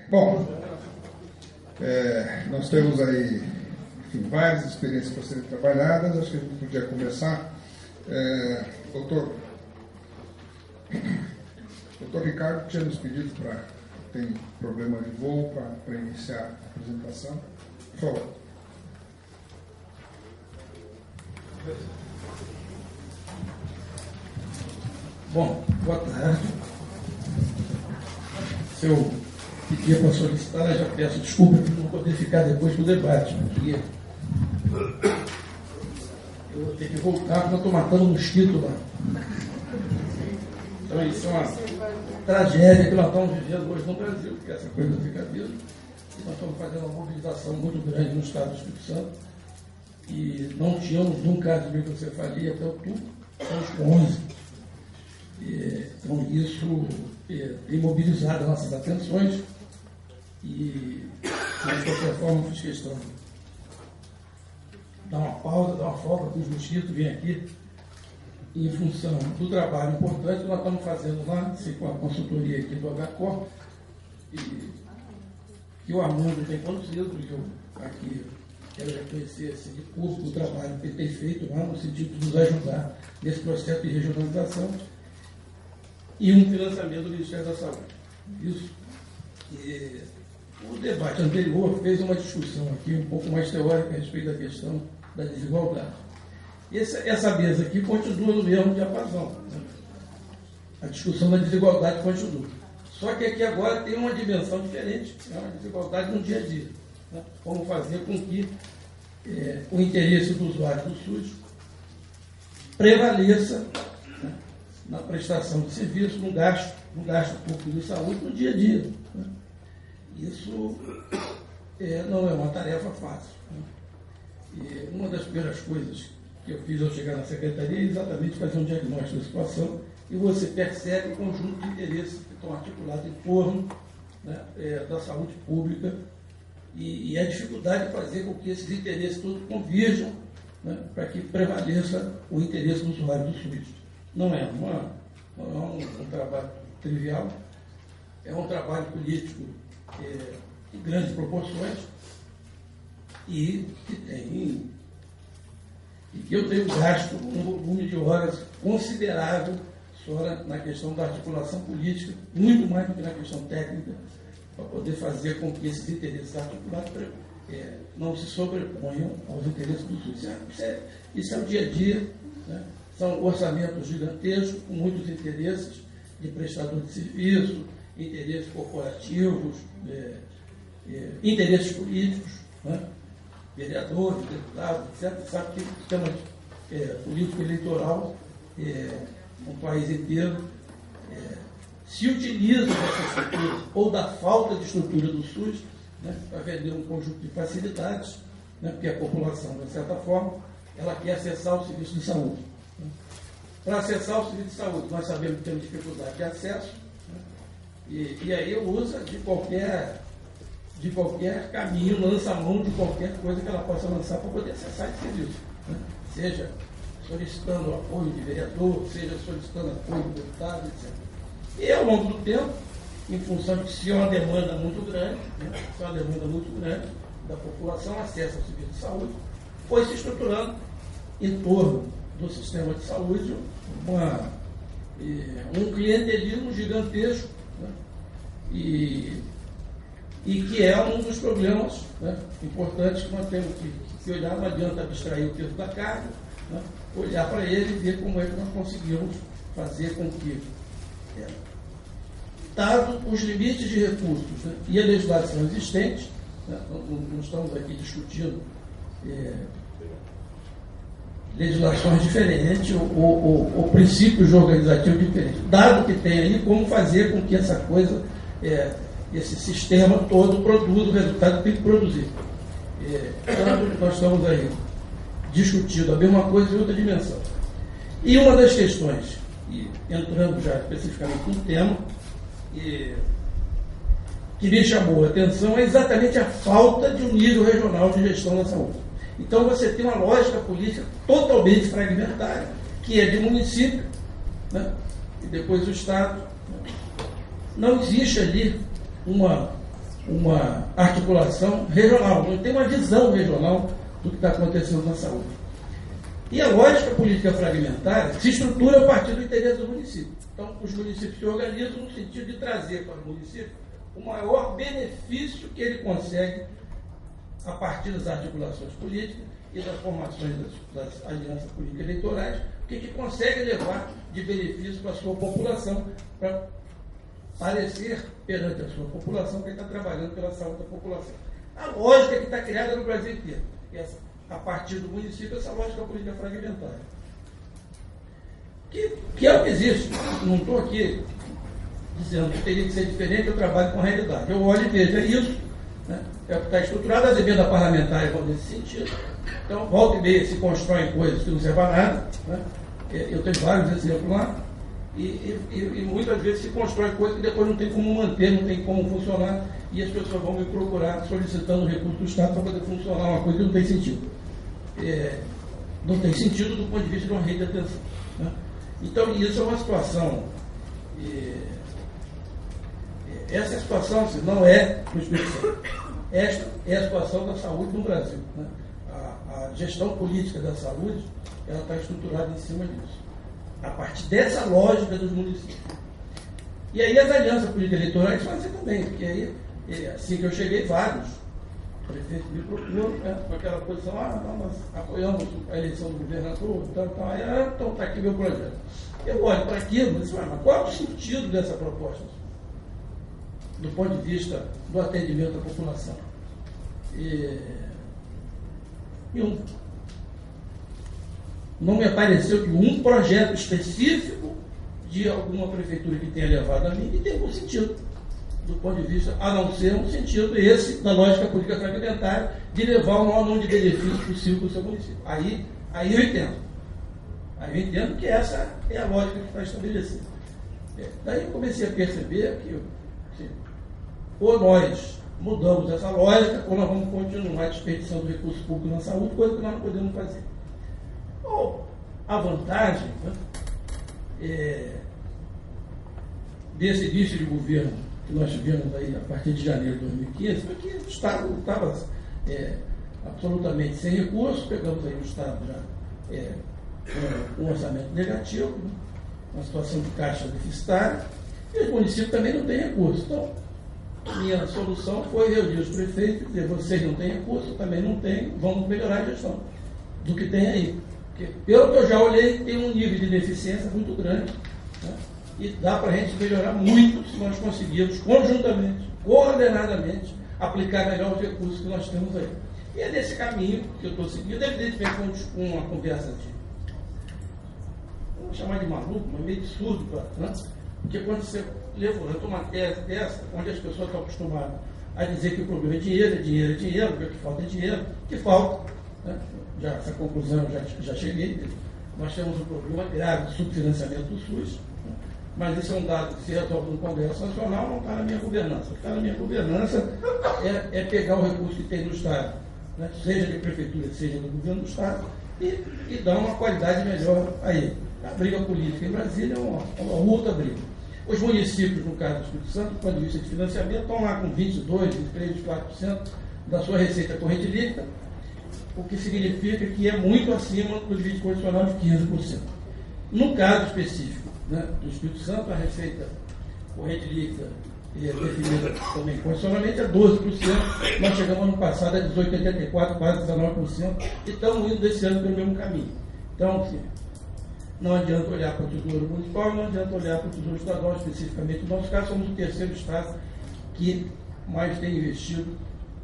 Bom, nós temos aí, enfim, várias experiências para serem trabalhadas. Acho que a gente podia começar. Doutor Ricardo tinha nos pedido tem problema de voo para iniciar a apresentação. Por favor. Bom, boa tarde. Se eu pedir para solicitar, eu já peço desculpa por não poder ficar depois do debate, porque eu vou ter que voltar porque eu estou matando um mosquito lá. Então isso é uma tragédia que nós estamos vivendo hoje no Brasil, porque essa coisa fica viva. E nós estamos fazendo uma mobilização muito grande no estado do Espírito Santo. E não tínhamos nunca de microcefalia até outubro, estamos com 11. Então isso tem mobilizado as nossas atenções e, de qualquer forma, fiz questão de dar uma pausa, dar uma folga para os mosquitos virem aqui em função do trabalho importante que nós estamos fazendo lá, com a consultoria aqui do HCOR, e que o Armando tem conduzido, e eu aqui quero reconhecer esse público o trabalho que ele tem feito lá, no sentido de nos ajudar nesse processo de regionalização e um financiamento do Ministério da Saúde. Isso. E o debate anterior fez uma discussão aqui um pouco mais teórica a respeito da questão da desigualdade. Essa mesa aqui continua no mesmo diapasão. Né? A discussão da desigualdade continua. Só que aqui agora tem uma dimensão diferente, é uma desigualdade no dia a dia. Né? Como fazer com que o interesse do usuário do SUS prevaleça, né, na prestação de serviço, no gasto público de saúde no dia a dia. Né? Isso não é uma tarefa fácil. Né? E uma das primeiras coisas que eu fiz ao chegar na secretaria é exatamente fazer um diagnóstico da situação, e você percebe o conjunto de interesses que estão articulados em torno, né, da saúde pública e a dificuldade de fazer com que esses interesses todos converjam, né, para que prevaleça o interesse do usuário do SUS. Não é um trabalho trivial, é um trabalho político de grandes proporções e que eu tenho gasto um volume de horas considerável só na questão da articulação política, muito mais do que na questão técnica, para poder fazer com que esses interesses articulados não se sobreponham aos interesses do SUS. Isso é o dia a dia, né? São orçamentos gigantescos, com muitos interesses de prestador de serviço, interesses corporativos, interesses políticos, né? Vereadores, deputados, etc. Sabe que o sistema político eleitoral no país inteiro se utiliza dessa estrutura ou da falta de estrutura do SUS, né, para vender um conjunto de facilidades, né, porque a população, de certa forma, ela quer acessar o serviço de saúde. Né? Para acessar o serviço de saúde, nós sabemos que temos dificuldade de acesso, né, e aí usa de qualquer caminho, lança a mão de qualquer coisa que ela possa lançar para poder acessar esse serviço. Né? Seja solicitando apoio de vereador, seja solicitando apoio de deputado, etc. E ao longo do tempo, em função de que se é uma demanda muito grande, né, da população, acesso ao serviço de saúde, foi se estruturando em torno do sistema de saúde um clientelismo gigantesco, né, e que é um dos problemas, né, importantes que nós temos que olhar. Não adianta abstrair o peso da carga, né, olhar para ele e ver como é que nós conseguimos fazer com que, dado os limites de recursos, né, e a legislação existente, né, não estamos aqui discutindo legislações diferentes ou princípios organizativos diferentes, dado que tem aí como fazer com que essa coisa, esse sistema todo produza o resultado que tem que produzir. Então, nós estamos aí discutindo a mesma coisa em outra dimensão. E uma das questões, e entrando já especificamente no tema, que me chamou a atenção é exatamente a falta de um nível regional de gestão da saúde. Então você tem uma lógica política totalmente fragmentária, que é de município, né, e depois o Estado. Não existe ali uma articulação regional, não tem uma visão regional do que está acontecendo na saúde. E a lógica política fragmentária se estrutura a partir do interesse do município. Então, os municípios se organizam no sentido de trazer para o município o maior benefício que ele consegue a partir das articulações políticas e das formações das alianças políticas eleitorais, o que consegue levar de benefício para a sua população, para parecer perante a sua população que ele está trabalhando pela saúde da população. A lógica que está criada no Brasil inteiro, a partir do município, essa lógica política fragmentária. Que é o que existe. Não estou aqui dizendo que teria que ser diferente, eu trabalho com a realidade. Eu olho e vejo, é isso. Né? É o que está estruturado, as emendas parlamentares vão nesse sentido. Então, volta e meia se constroem coisas que não servem a nada. Né? Eu tenho vários exemplos lá. E muitas vezes se constrói coisas que depois não tem como manter, não tem como funcionar, e as pessoas vão me procurar solicitando recurso do Estado para poder funcionar uma coisa que não tem sentido. Não tem sentido do ponto de vista de uma rede de atenção. Né? Então, isso é uma situação. Essa situação assim, não é no Espírito Santo. Esta é a situação da saúde no Brasil. Né? A gestão política da saúde, ela está estruturada em cima disso, a partir dessa lógica dos municípios. E aí as alianças políticas eleitorais fazem também, porque aí, assim que eu cheguei, vários prefeitos me procuram, né, com aquela posição, nós apoiamos a eleição do governador, então está aqui meu projeto. Eu olho para aquilo e digo, mas qual é o sentido dessa proposta? Do ponto de vista do atendimento à população. Não me apareceu que um projeto específico de alguma prefeitura que tenha levado a mim que tenha algum sentido, do ponto de vista, a não ser um sentido esse da lógica política fragmentária de levar o maior número de benefícios possível para o seu município. Aí eu entendo. Aí eu entendo que essa é a lógica que está estabelecida. Daí eu comecei a perceber que ou nós mudamos essa lógica, ou nós vamos continuar a desperdição do recurso público na saúde, coisa que nós não podemos fazer. Ou a vantagem, né, desse início de governo que nós tivemos aí a partir de janeiro de 2015, foi que o Estado estava absolutamente sem recursos, pegamos aí o Estado já com um orçamento negativo, né, uma situação de caixa deficitária, e os municípios também não têm recursos. Então, minha solução foi reunir os prefeitos e dizer, vocês não têm recurso, também não têm, vamos melhorar a gestão do que tem aí. Porque, pelo que eu já olhei, tem um nível de deficiência muito grande, né? E dá para a gente melhorar muito se nós conseguirmos conjuntamente, coordenadamente, aplicar melhor os recursos que nós temos aí. E é nesse caminho que eu estou seguindo, evidentemente com uma conversa de, vamos chamar de maluco, mas meio de surdo, né? Porque quando você levanta uma tese dessa, onde as pessoas estão acostumadas a dizer que o problema é dinheiro, que o que falta é dinheiro, que falta. Né? Já, essa conclusão eu já cheguei. Nós temos um problema grave de subfinanciamento do SUS, né? Mas isso é um dado que se resolve no Congresso Nacional, não está na minha governança. O que está na minha governança é pegar o recurso que tem no Estado, né? Seja de prefeitura, seja do governo do Estado, e dar uma qualidade melhor a ele. A briga política em Brasília é uma outra briga. Os municípios, no caso do Espírito Santo, do ponto de vista de financiamento, estão lá com 22%, 23%, 24% da sua receita corrente líquida, o que significa que é muito acima do limite condicional de 15%. No caso específico, né, do Espírito Santo, a receita corrente líquida definida também condicionalmente é 12%. Nós chegamos ano passado a 18,84%, quase 19%, e estamos indo desse ano pelo mesmo caminho. Então, assim, não adianta olhar para o Tesouro Municipal, não adianta olhar para o Tesouro Estadual, especificamente. No nosso caso, somos o terceiro Estado que mais tem investido,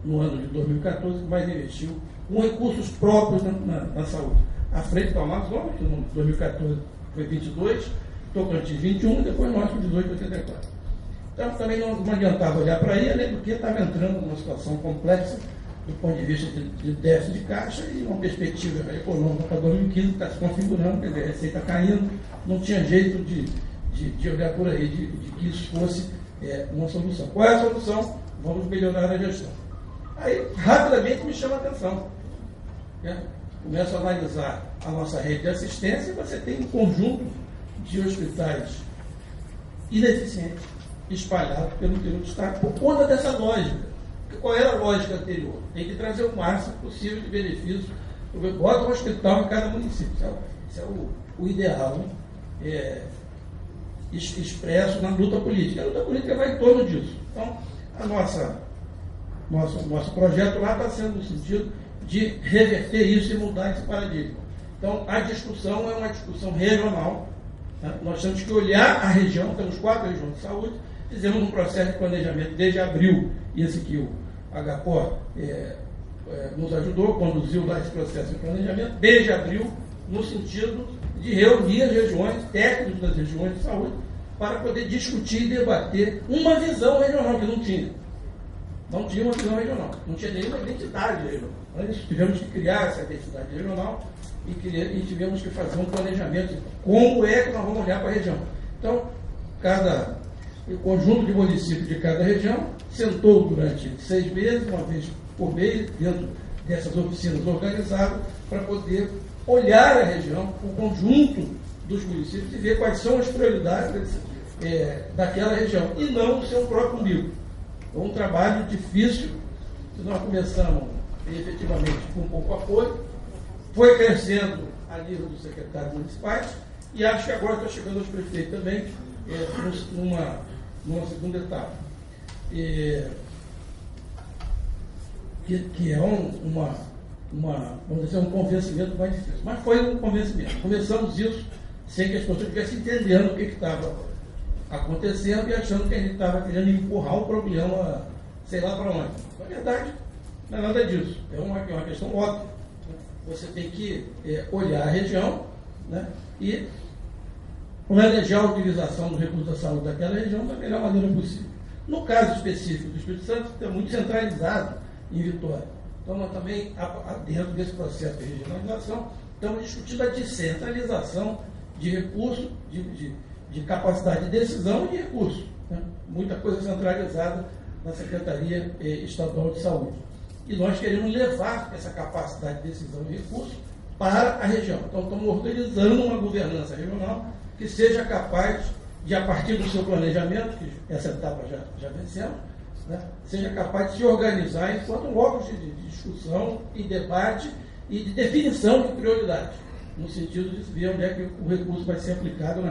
no ano de 2014, que mais investiu com recursos próprios na saúde. À frente do Amazonas, que no 2014 foi 22%, Tocantins 21%, e depois nós com 18,84%. Então, também não adiantava olhar para aí, além do que estava entrando numa situação complexa do ponto de vista de déficit de caixa e uma perspectiva econômica para 2015 que está se configurando, quer dizer, a receita caindo, não tinha jeito de olhar por aí, de que isso fosse uma solução. Qual é a solução? Vamos melhorar a gestão. Aí, rapidamente, me chama a atenção. Né? Começo a analisar a nossa rede de assistência e você tem um conjunto de hospitais ineficientes, espalhados pelo interior do Estado por conta dessa lógica. Porque qual era a lógica anterior? Tem que trazer o máximo possível de benefícios. Bota um hospital em cada município. Isso é o ideal, né? Expresso na luta política. A luta política vai em torno disso. Então, nosso projeto lá está sendo no sentido de reverter isso e mudar esse paradigma. Então, a discussão é uma discussão regional. Né? Nós temos que olhar a região, temos 4 regiões de saúde, fizemos um processo de planejamento desde abril, esse que o HPOR nos ajudou, conduziu lá esse processo de planejamento, desde abril, no sentido de reunir as regiões, técnicos das regiões de saúde, para poder discutir e debater uma visão regional que não tinha. Não tinha uma visão regional, não tinha nenhuma identidade regional. Nós tivemos que criar essa identidade regional e tivemos que fazer um planejamento de como é que nós vamos olhar para a região. Então, o conjunto de municípios de cada região sentou durante 6 meses, uma vez por mês, dentro dessas oficinas organizadas, para poder olhar a região, o conjunto dos municípios e ver quais são as prioridades daquela região, e não o seu próprio umbigo. É um trabalho difícil, que nós começamos efetivamente com pouco apoio, foi crescendo a nível dos secretários municipais, e acho que agora está chegando aos prefeitos também, numa segunda etapa. Que é vamos dizer, um convencimento mais difícil. Mas foi um convencimento. Começamos isso sem que as pessoas estivessem entendendo o que estava acontecendo e achando que a gente estava querendo empurrar um problema, sei lá para onde. Na verdade, não é nada disso. É uma questão óbvia. Você tem que olhar a região, né, e planejar a utilização do recurso da saúde daquela região da melhor maneira possível. No caso específico do Espírito Santo, está muito centralizado em Vitória. Então, nós também, dentro desse processo de regionalização, estamos discutindo a descentralização de recursos, de capacidade de decisão e de recursos. Né? Muita coisa centralizada na Secretaria Estadual de Saúde. E nós queremos levar essa capacidade de decisão e recursos para a região. Então, estamos organizando uma governança regional que seja capaz de, a partir do seu planejamento, que essa etapa já vencemos, né, seja capaz de se organizar enquanto blocos de discussão e debate e de definição de prioridades, no sentido de ver onde é que o recurso vai ser aplicado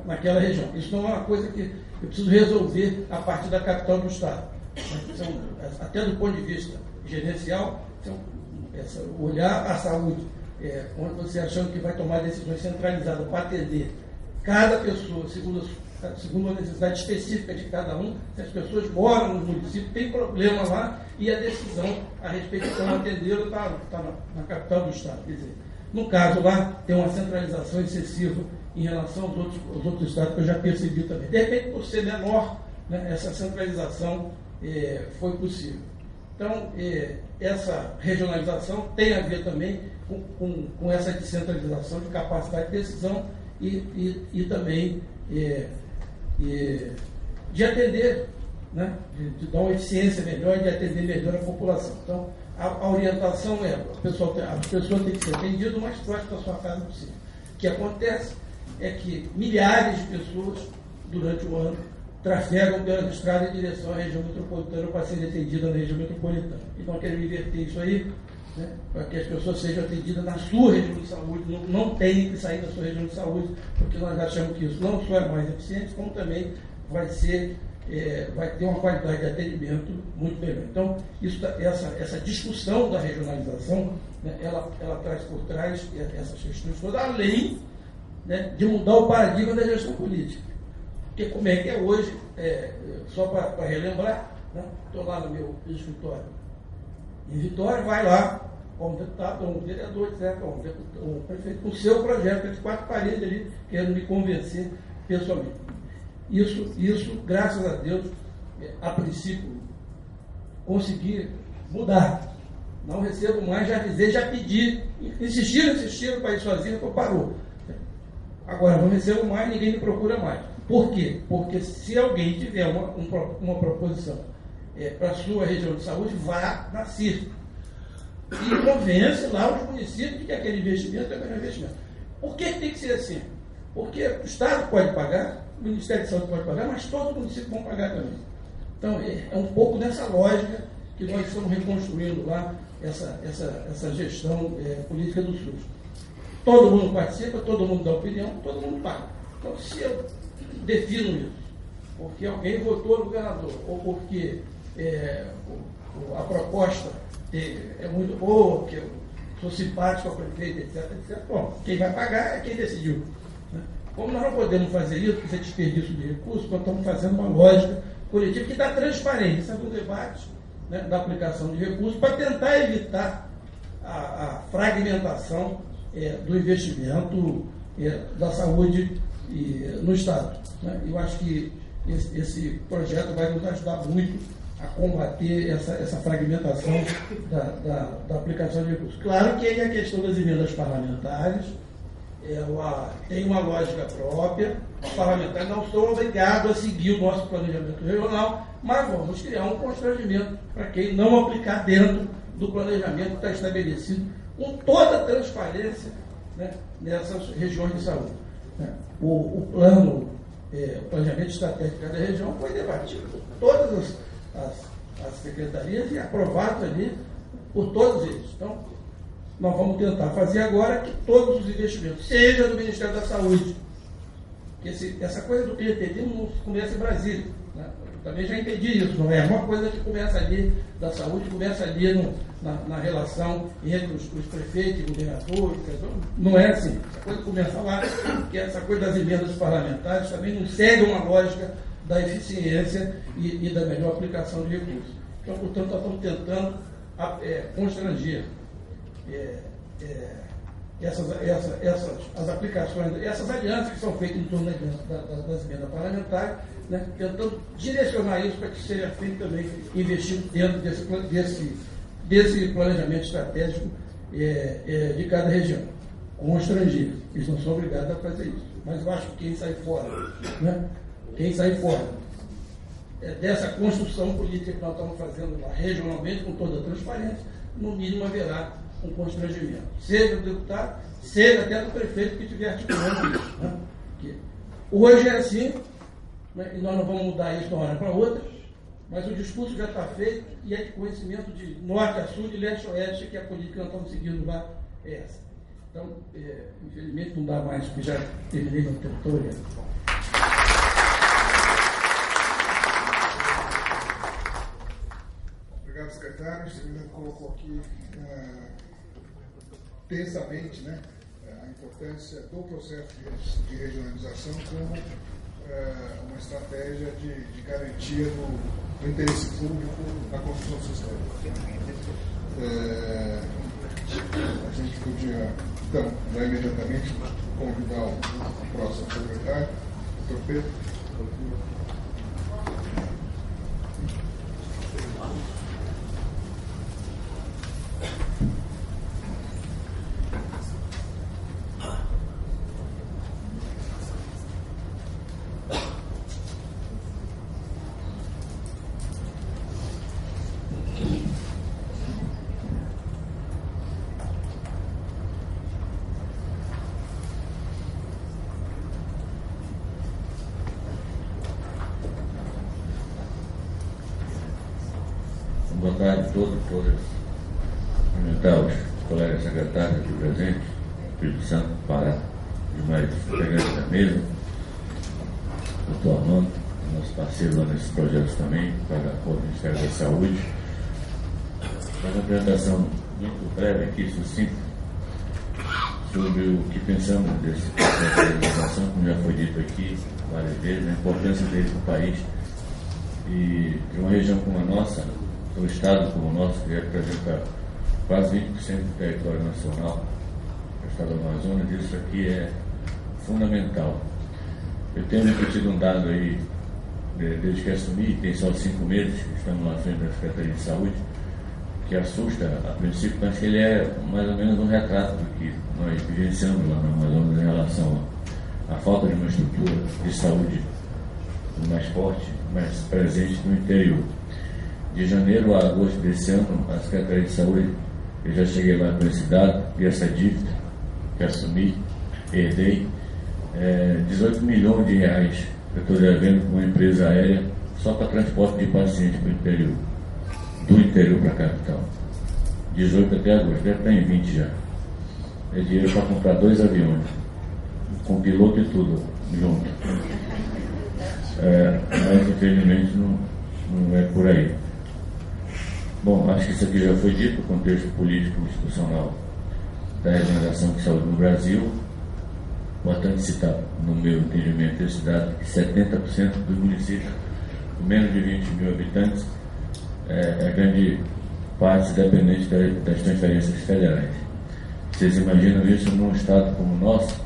naquela região. Isso não é uma coisa que eu preciso resolver a partir da capital do Estado. Até do ponto de vista gerencial, olhar a saúde, onde você achando que vai tomar decisões centralizadas para atender cada pessoa, segundo a necessidade específica de cada um. Se as pessoas moram no município, tem problema lá, e a decisão a respeito de como atendê-lo está na capital do Estado. Quer dizer, no caso lá, tem uma centralização excessiva em relação aos outros estados, que eu já percebi também. De repente, por ser menor, né, essa centralização foi possível. Então, essa regionalização tem a ver também com essa descentralização de capacidade de decisão e também de atender, né, de dar uma eficiência melhor, de atender melhor a população. Então, a orientação as pessoas têm que ser atendidas o mais próximo da sua casa possível. O que acontece é que milhares de pessoas, durante o ano, trafegam pelas estradas em direção à região metropolitana para serem atendidas na região metropolitana. E nós queremos inverter isso aí, né, para que as pessoas sejam atendidas na sua região de saúde, não tenham que sair da sua região de saúde, porque nós achamos que isso não só é mais eficiente, como também vai ter uma qualidade de atendimento muito melhor. Então, essa discussão da regionalização, né, ela traz por trás essas questões todas, além, né, de mudar o paradigma da gestão política. Porque como é que é hoje, só para relembrar, né, estou lá no meu escritório em Vitória, vai lá, como deputado, como vereador, etc., como prefeito, com o seu projeto, entre 4 paredes ali, querendo me convencer pessoalmente. Isso, graças a Deus, a princípio, consegui mudar. Não recebo mais, já avisei, já pedi, insistiram para ir sozinho, então parou. Agora, não recebo mais, ninguém me procura mais. Por quê? Porque se alguém tiver uma proposição para a sua região de saúde, vá na CIRF. E convence lá os municípios de que aquele investimento é o melhor investimento. Por que tem que ser assim? Porque o Estado pode pagar, o Ministério de Saúde pode pagar, mas todos os municípios vão pagar também. Então, é um pouco nessa lógica que nós estamos reconstruindo lá essa gestão política do SUS. Todo mundo participa, todo mundo dá opinião, todo mundo paga. Então, se eu defino isso, porque alguém votou no governador, ou porque a proposta é muito boa, porque eu sou simpático ao prefeito, etc. Bom, quem vai pagar é quem decidiu. Né? Como nós não podemos fazer isso, porque isso é desperdício de recursos, nós estamos fazendo uma lógica coletiva que dá transparência no debate, né, da aplicação de recursos, para tentar evitar a fragmentação do investimento da saúde no Estado. Né? Eu acho que esse projeto vai nos ajudar muito a combater essa fragmentação da aplicação de recursos. Claro que a questão das emendas parlamentares ela tem uma lógica própria. Os parlamentares não são obrigados a seguir o nosso planejamento regional, mas vamos criar um constrangimento para quem não aplicar dentro do planejamento que está estabelecido com toda a transparência, né, nessas regiões de saúde. Né? O planejamento estratégico de cada região foi debatido por todas as secretarias e aprovado ali por todos eles. Então, nós vamos tentar fazer agora que todos os investimentos, seja do Ministério da Saúde, que essa coisa do PTD não começa em Brasília. Né? Eu também já entendi isso, não é uma coisa que começa ali da saúde, começa ali na relação entre os prefeitos e governadores. Não é assim. Essa coisa começa lá, porque essa coisa das emendas parlamentares também não segue uma lógica da eficiência e da melhor aplicação de recursos. Então, portanto, nós estamos tentando constranger as aplicações, essas alianças que são feitas em torno das emendas parlamentares, né, tentando direcionar isso para que seja feito também, investido dentro desse planejamento estratégico de cada região, com estrangeiros. Eles não são obrigados a fazer isso. Mas eu acho que quem sai fora, né, dessa construção política que nós estamos fazendo lá regionalmente, com toda a transparência, no mínimo haverá um constrangimento. Seja do deputado, seja até do prefeito que estiver articulando isso. Né? Hoje é assim, né, e nós não vamos mudar isso de uma hora para outra, mas o discurso já está feito e é de conhecimento de norte a sul, de leste a oeste, que a política que nós estamos seguindo lá é essa. Então, infelizmente não dá mais, porque já terminei meu tempo todo. Obrigado, secretário. O secretário colocou aqui tensamente, né, a importância do processo de regionalização como uma estratégia de garantia do interesse público na construção sistêmica. A gente podia, então, já imediatamente convidar o próximo secretário, Dr. Pedro. Boa tarde a todos, cumprimentar os colegas secretários aqui presentes, Espírito Santo, Pará, os demais integrantes da mesa, doutor Armando, nosso parceiro lá nesses projetos também, para o Ministério da Saúde. Faz uma apresentação muito breve aqui, sucinta, sobre o que pensamos desse processo de legislação, como já foi dito aqui várias vezes, a importância dele para o país e de uma região como a nossa, um estado como o nosso, que representa quase 20% do território nacional, o estado do Amazonas, isso aqui é fundamental. Eu tenho repetido um dado aí, desde que assumi, tem só 5 meses, estamos lá à frente da Secretaria de Saúde, que assusta a princípio, mas que ele é mais ou menos um retrato do que nós vivenciamos lá no Amazonas em relação à falta de uma estrutura de saúde mais forte, mais presente no interior. De janeiro a agosto desse ano, a Secretaria de Saúde, eu já cheguei lá com esse dado e essa dívida que assumi, herdei, 18 milhões de reais eu estou devendo com uma empresa aérea só para transporte de pacientes para o interior, do interior para a capital. 18 até agosto, deve estar em 20 já. É dinheiro para comprar 2 aviões, com piloto e tudo junto. Mas infelizmente não é por aí. Bom, acho que isso aqui já foi dito, o contexto político e institucional da Organização de Saúde no Brasil. Importante citar, no meu entendimento, esse dado, que 70% dos municípios com menos de 20 mil habitantes é grande parte dependente das transferências federais. Vocês imaginam isso num estado como o nosso?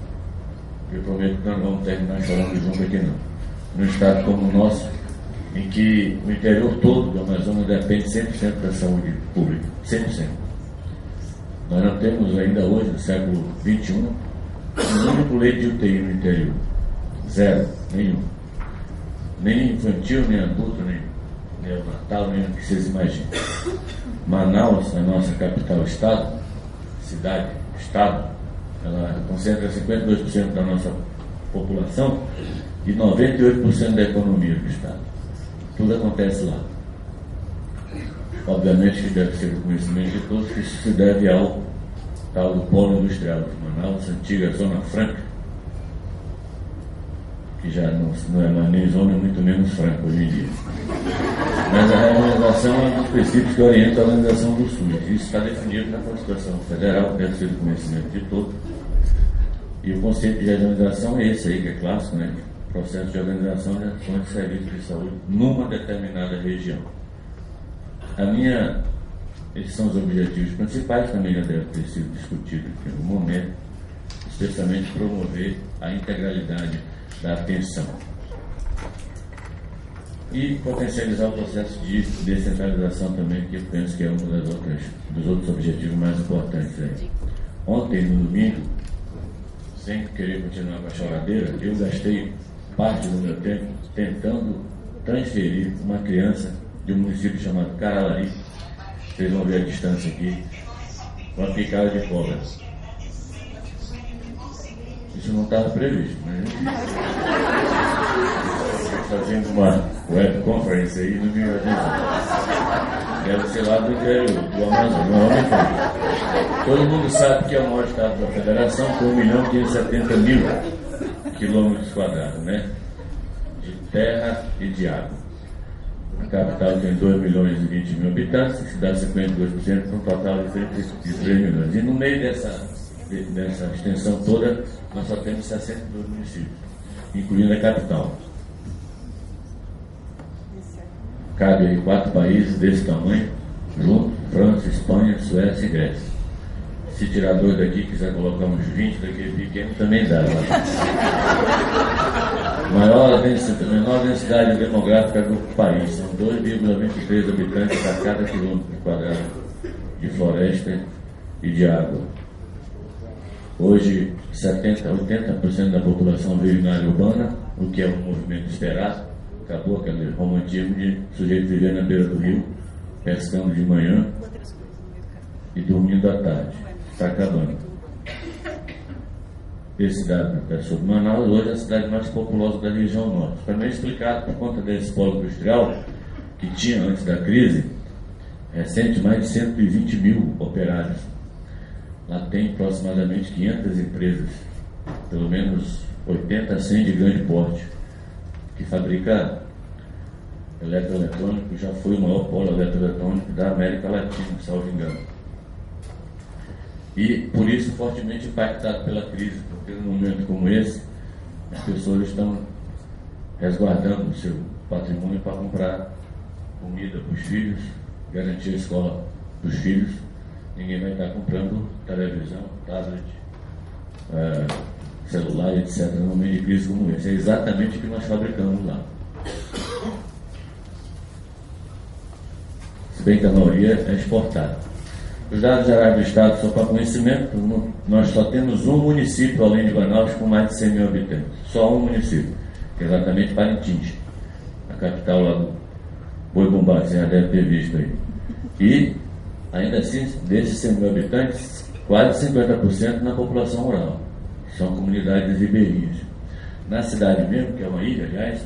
Eu prometo que nós não vamos terminar chorando junto aqui não. Num estado como o nosso, em que o interior todo do Amazonas depende 100% da saúde pública, 100%. Nós não temos ainda hoje, no século XXI, um único leito de UTI no interior. Zero, nenhum. Nem infantil, nem adulto, nem neonatal, nem o que vocês imaginem. Manaus, a nossa capital estado, cidade, estado, ela concentra 52% da nossa população e 98% da economia do estado. Tudo acontece lá. Obviamente que deve ser do conhecimento de todos que isso se deve ao tal do polo industrial de Manaus, antiga Zona Franca, que já não é mais nem zona, muito menos franca hoje em dia. Mas a organização é um dos princípios que orienta a organização do SUS. Isso está definido na Constituição Federal, deve ser do conhecimento de todos. E o conceito de organização é esse aí, que é clássico, né? Processo de organização de ações de serviços de saúde numa determinada região. Esses são os objetivos principais, também já deve ter sido discutido em algum momento, especialmente promover a integralidade da atenção e potencializar o processo de descentralização também, que eu penso que é um dos outros objetivos mais importantes aí. Ontem, no domingo, sem querer continuar com a choradeira, eu gastei parte do meu tempo tentando transferir uma criança de um município chamado Caralari, vocês vão ver a distância aqui, com a picada de cobra. Isso não estava previsto, né? Fazendo uma web conference aí no meu avião. Deve ser lá do interior, do Amazonas. Todo mundo sabe que é o maior estado da federação, com 1.570.000 quilômetros quadrados, né? De terra e de água. A capital tem 2.020.000 habitantes, que dá 52% para um total de 33 milhões. E no meio dessa extensão toda, nós só temos 62 municípios, incluindo a capital. Cabe aí 4 países desse tamanho, junto: França, Espanha, Suécia e Grécia. Se tirar 2 daqui, quiser colocar uns 20 daquele pequeno, também dá. Menor densidade demográfica do país, são 2,23 habitantes a cada quilômetro quadrado de floresta e de água. Hoje, 80% da população vive na área urbana, o que é um movimento esperado. Acabou aquele romantismo de sujeito viver na beira do rio, pescando de manhã e dormindo à tarde. Está acabando. Esse dado sobre Manaus, hoje é a cidade mais populosa da região norte. Também explicado por conta desse polo industrial que tinha antes da crise, recente, mais de 120 mil operários. Lá tem aproximadamente 500 empresas, pelo menos 80 a 100 de grande porte, que fabrica eletroeletrônico, já foi o maior polo eletroeletrônico da América Latina, salvo engano. E por isso fortemente impactado pela crise, porque num momento como esse, as pessoas estão resguardando o seu patrimônio para comprar comida para os filhos, garantir a escola para os filhos. Ninguém vai estar comprando televisão, tablet, celular, etc., no meio de crise como esse. É exatamente o que nós fabricamos lá. Se bem que a maioria é exportada. Os dados gerais do Estado, só para conhecimento, nós só temos um município, além de Manaus, com mais de 100 mil habitantes. Só um município, que é exatamente Parintins, a capital lá do Boi-Bumbá, você já deve ter visto aí. E, ainda assim, desses 100 mil habitantes, quase 50% na população rural, que são comunidades ribeirinhas. Na cidade mesmo, que é uma ilha, aliás,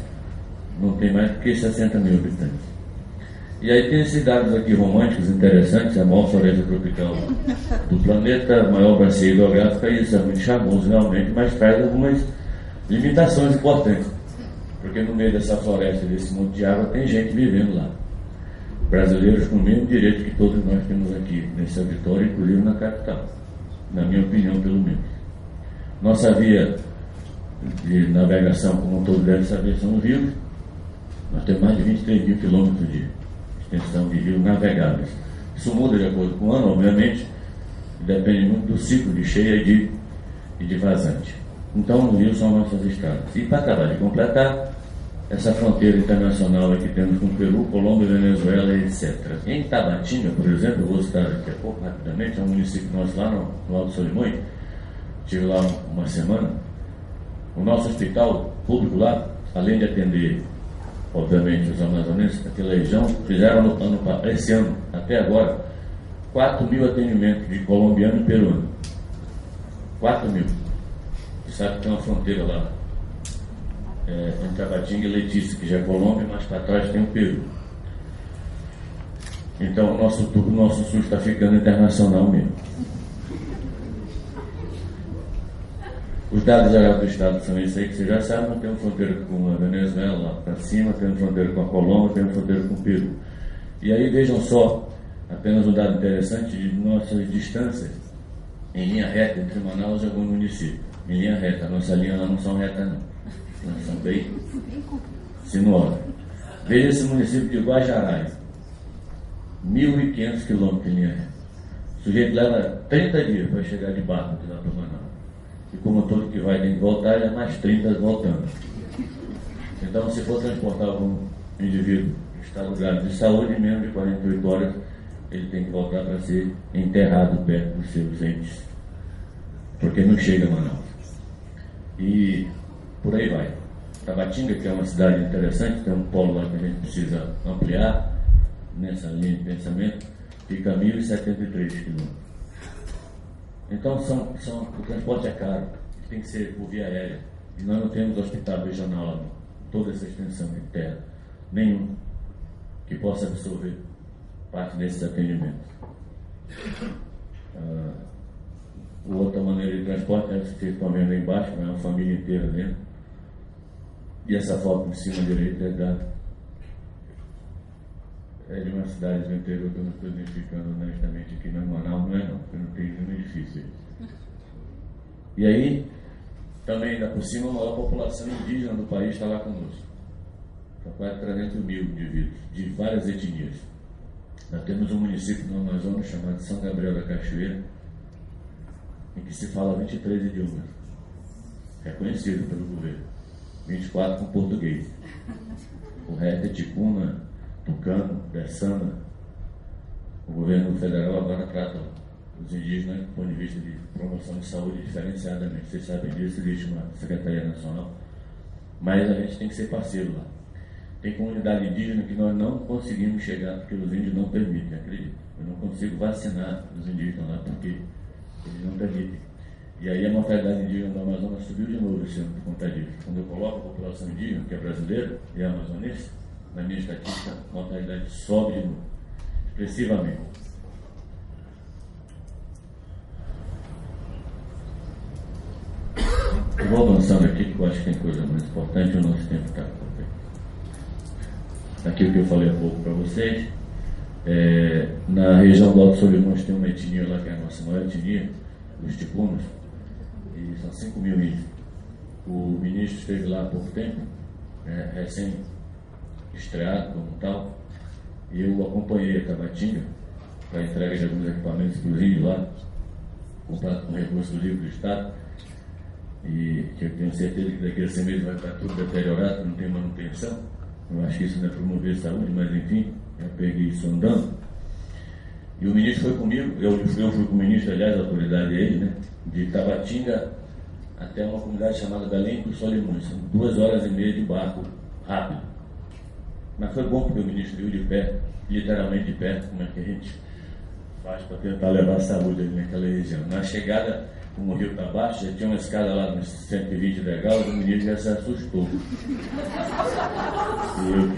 não tem mais do que 60 mil habitantes. E aí tem esses dados aqui românticos, interessantes, a maior floresta tropical do planeta, a maior bacia hidrográfica, e isso é muito charmoso realmente, mas traz algumas limitações importantes. Porque no meio dessa floresta, desse monte de água, tem gente vivendo lá. Brasileiros com o mesmo direito que todos nós temos aqui nesse auditório, inclusive na capital. Na minha opinião, pelo menos. Nossa via de navegação, como todos devem saber, são os rios. Nós temos mais de 23 mil quilômetros de extensão de rios navegáveis. Isso muda de acordo com o ano, obviamente, depende muito do ciclo de cheia e de vazante. Então, os rios são nossas estradas. E para acabar de completar, essa fronteira internacional que temos com o Peru, Colômbia, Venezuela, etc. Em Tabatinga, por exemplo, eu vou citar daqui a pouco, rapidamente, é um município nosso lá no Alto Solimões, estive lá uma semana. O nosso hospital público lá, além de atender, obviamente, os amazonenses daquela região, fizeram esse ano, até agora, 4 mil atendimentos de colombiano e peruano. 4 mil. Você sabe que tem uma fronteira lá, entre Tabatinga e Letícia, que já é Colômbia, mas para trás tem o Peru. Então o nosso SUS está ficando internacional mesmo. Os dados gerais do Estado são esses aí que você já sabe. Nós temos fronteira com a Venezuela lá para cima, temos fronteira com a Colômbia, temos fronteira com o Peru. E aí vejam só, apenas um dado interessante de nossas distâncias em linha reta entre Manaus e alguns municípios. Em linha reta, a nossa linha lá não são retas não. Nós somos bem sinuosas. Veja esse município de Guajará, 1.500 quilômetros em linha reta. O sujeito leva 30 dias para chegar de barco de lá para Manaus. E como todo que vai tem que voltar, ele é mais 30 voltando. Então, se for transportar algum indivíduo em estado grave de saúde, em menos de 48 horas, ele tem que voltar para ser enterrado perto dos seus entes. Porque não chega a Manaus. E por aí vai. Tabatinga, que é uma cidade interessante, tem um polo lá que a gente precisa ampliar nessa linha de pensamento, fica a 1.073 quilômetros. Então o transporte é caro, tem que ser por via aérea. E nós não temos hospital regional lá, toda essa extensão de terra, nenhum que possa absorver parte desses atendimentos. Outra maneira de transporte é o que vocês estão vendo aí embaixo, é uma família inteira dentro. E essa foto em cima direita é de uma cidade do interior que eu não estou identificando honestamente aqui, mas Manaus não é não, porque não tem nenhum edifício aí. E aí, também ainda por cima, a maior população indígena do país está lá conosco. São quase 300 mil indivíduos, de várias etnias. Nós temos um município no Amazonas chamado São Gabriel da Cachoeira, em que se fala 23 idiomas, reconhecido pelo governo, 24 com português. O resto é ticuna, tucano, persana. O governo federal agora trata os indígenas do ponto de vista de promoção de saúde diferenciadamente. Vocês sabem disso, existe uma Secretaria Nacional, mas a gente tem que ser parceiro lá. Tem comunidade indígena que nós não conseguimos chegar porque os índios não permitem, acredito. Eu não consigo vacinar os indígenas lá porque eles não permitem. E aí a mortalidade indígena do Amazonas subiu de novo esse ano por conta disso. Quando eu coloco a população indígena, que é brasileira e é amazonense, na minha estatística, a mortalidade sobe de novo, expressivamente. Eu vou avançando aqui, que eu acho que tem coisa mais importante, o nosso tempo está correndo. Aquilo que eu falei há pouco para vocês, na região do Alto Solimões tem uma etnia lá que é a nossa maior etnia, os ticunos, e são 5 mil índios. O ministro esteve lá há pouco tempo, recém-estreado como tal, e eu acompanhei a Tabatinga para a entrega de alguns equipamentos para os índios lá, comprado com recurso do livro do Estado, e que eu tenho certeza que daqui a 100 meses vai estar tudo deteriorado, não tem manutenção. Eu acho que isso não é promover saúde, mas enfim, eu peguei isso andando. E o ministro foi comigo, eu fui com o ministro, aliás, a autoridade dele, né, de Tabatinga até uma comunidade chamada Belém do Solimões. São 2 horas e meia de barco rápido. Mas foi bom porque o ministro viu de perto, literalmente de perto, como é que a gente faz para tentar levar a saúde ali naquela região. Na chegada, como o rio está baixo, já tinha uma escada lá nos 120 degraus, o menino já se assustou.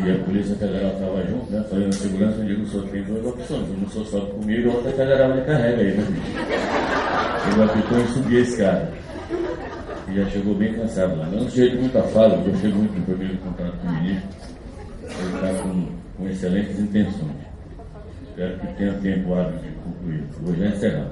E a Polícia Federal estava junto, né? Fazendo segurança, eu digo, o senhor tem duas opções, uma o senhor sobe comigo, a outra federal ele carrega aí, né, bicho? Ele apitou e subiu a escada. E já chegou bem cansado lá. Não é um sujeito muito afável, eu gostei muito do primeiro contato com o ministro. Ele está com excelentes intenções. Espero que tenha tempo hábil de concluir. Vou já encerrar.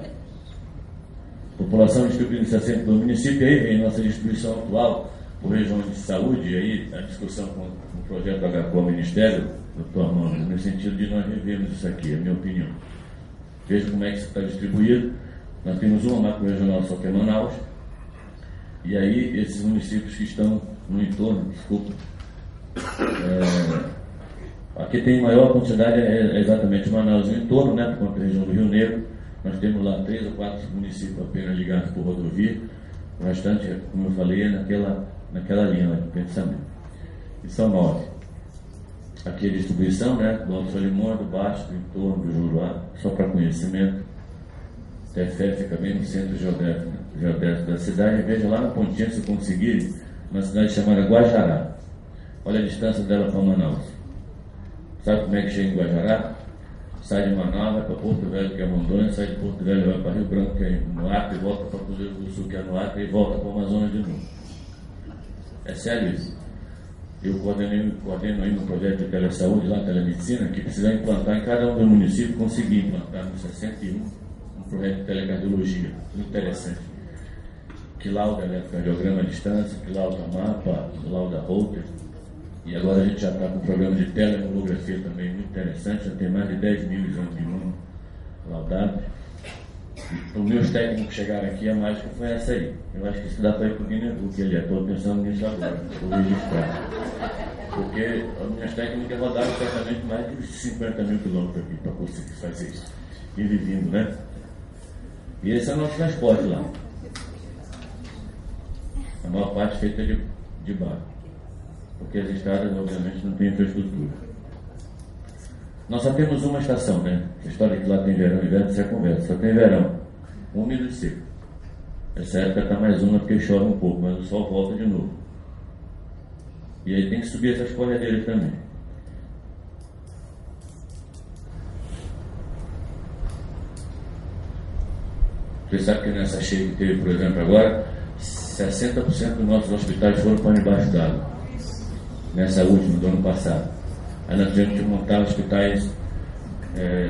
População distribuída em 62 municípios, aí vem nossa distribuição atual por regiões de saúde, e aí a discussão com o projeto HCO Ministério, doutor Armando, no sentido de nós revermos isso aqui, é a minha opinião. Veja como é que isso está distribuído. Nós temos uma macro-regional só que é Manaus, e aí esses municípios que estão no entorno, aqui tem maior quantidade, é exatamente Manaus e o entorno, né, por conta da região do Rio Negro. Nós temos lá 3 ou 4 municípios apenas ligados por rodovia, o restante, como eu falei, é naquela linha de pensamento. E são 9. Aqui a distribuição, né, do Alto Solimões, do Baixo, do entorno, do Juruá, só para conhecimento. Tefé fica bem no centro geodésico da cidade. Veja lá na pontinha, se conseguirem, uma cidade chamada Guajará. Olha a distância dela para Manaus. Sabe como é que chega em Guajará? Sai de Manaus, vai para Porto Velho, que é Rondônia, sai de Porto Velho, vai para Rio Branco, que é no Acre, e volta para Cruzeiro do Sul, que é no Acre, e volta para o Amazonas de novo. É sério isso. Eu coordeno aí um projeto de telesaúde lá, telemedicina, que precisa implantar em cada um dos municípios, conseguir implantar no 61 um projeto de telecardiologia, muito interessante. Que lauda eletrocardiograma à distância, que lauda mapa, que lauda Holter. E agora a gente já está com um programa de teleemografia também muito interessante, já tem mais de 10 mil exames de mão laudados. Os meus técnicos chegaram aqui, a mágica foi essa aí. Eu acho que isso dá para ir para o Guiné-Book, que ele é, estou pensando nisso agora, vou registrar. Porque as minhas técnicas rodaram certamente mais de 50 mil quilômetros aqui para conseguir fazer isso. E vivindo, né? E esse é o nosso transporte lá. A maior parte feita de barco. Porque as estradas, obviamente, não têm infraestrutura. Nós só temos uma estação, né? A história que lá tem verão e inverno, isso é conversa. Só tem verão, úmido e seco. Essa época está mais uma porque chove um pouco, mas o sol volta de novo. E aí tem que subir essas corredeiras também. Você sabe que nessa cheia que teve, por exemplo, agora, 60% dos nossos hospitais foram para debaixo d'água. Nessa última, do ano passado. Aí nós tivemos que montar hospitais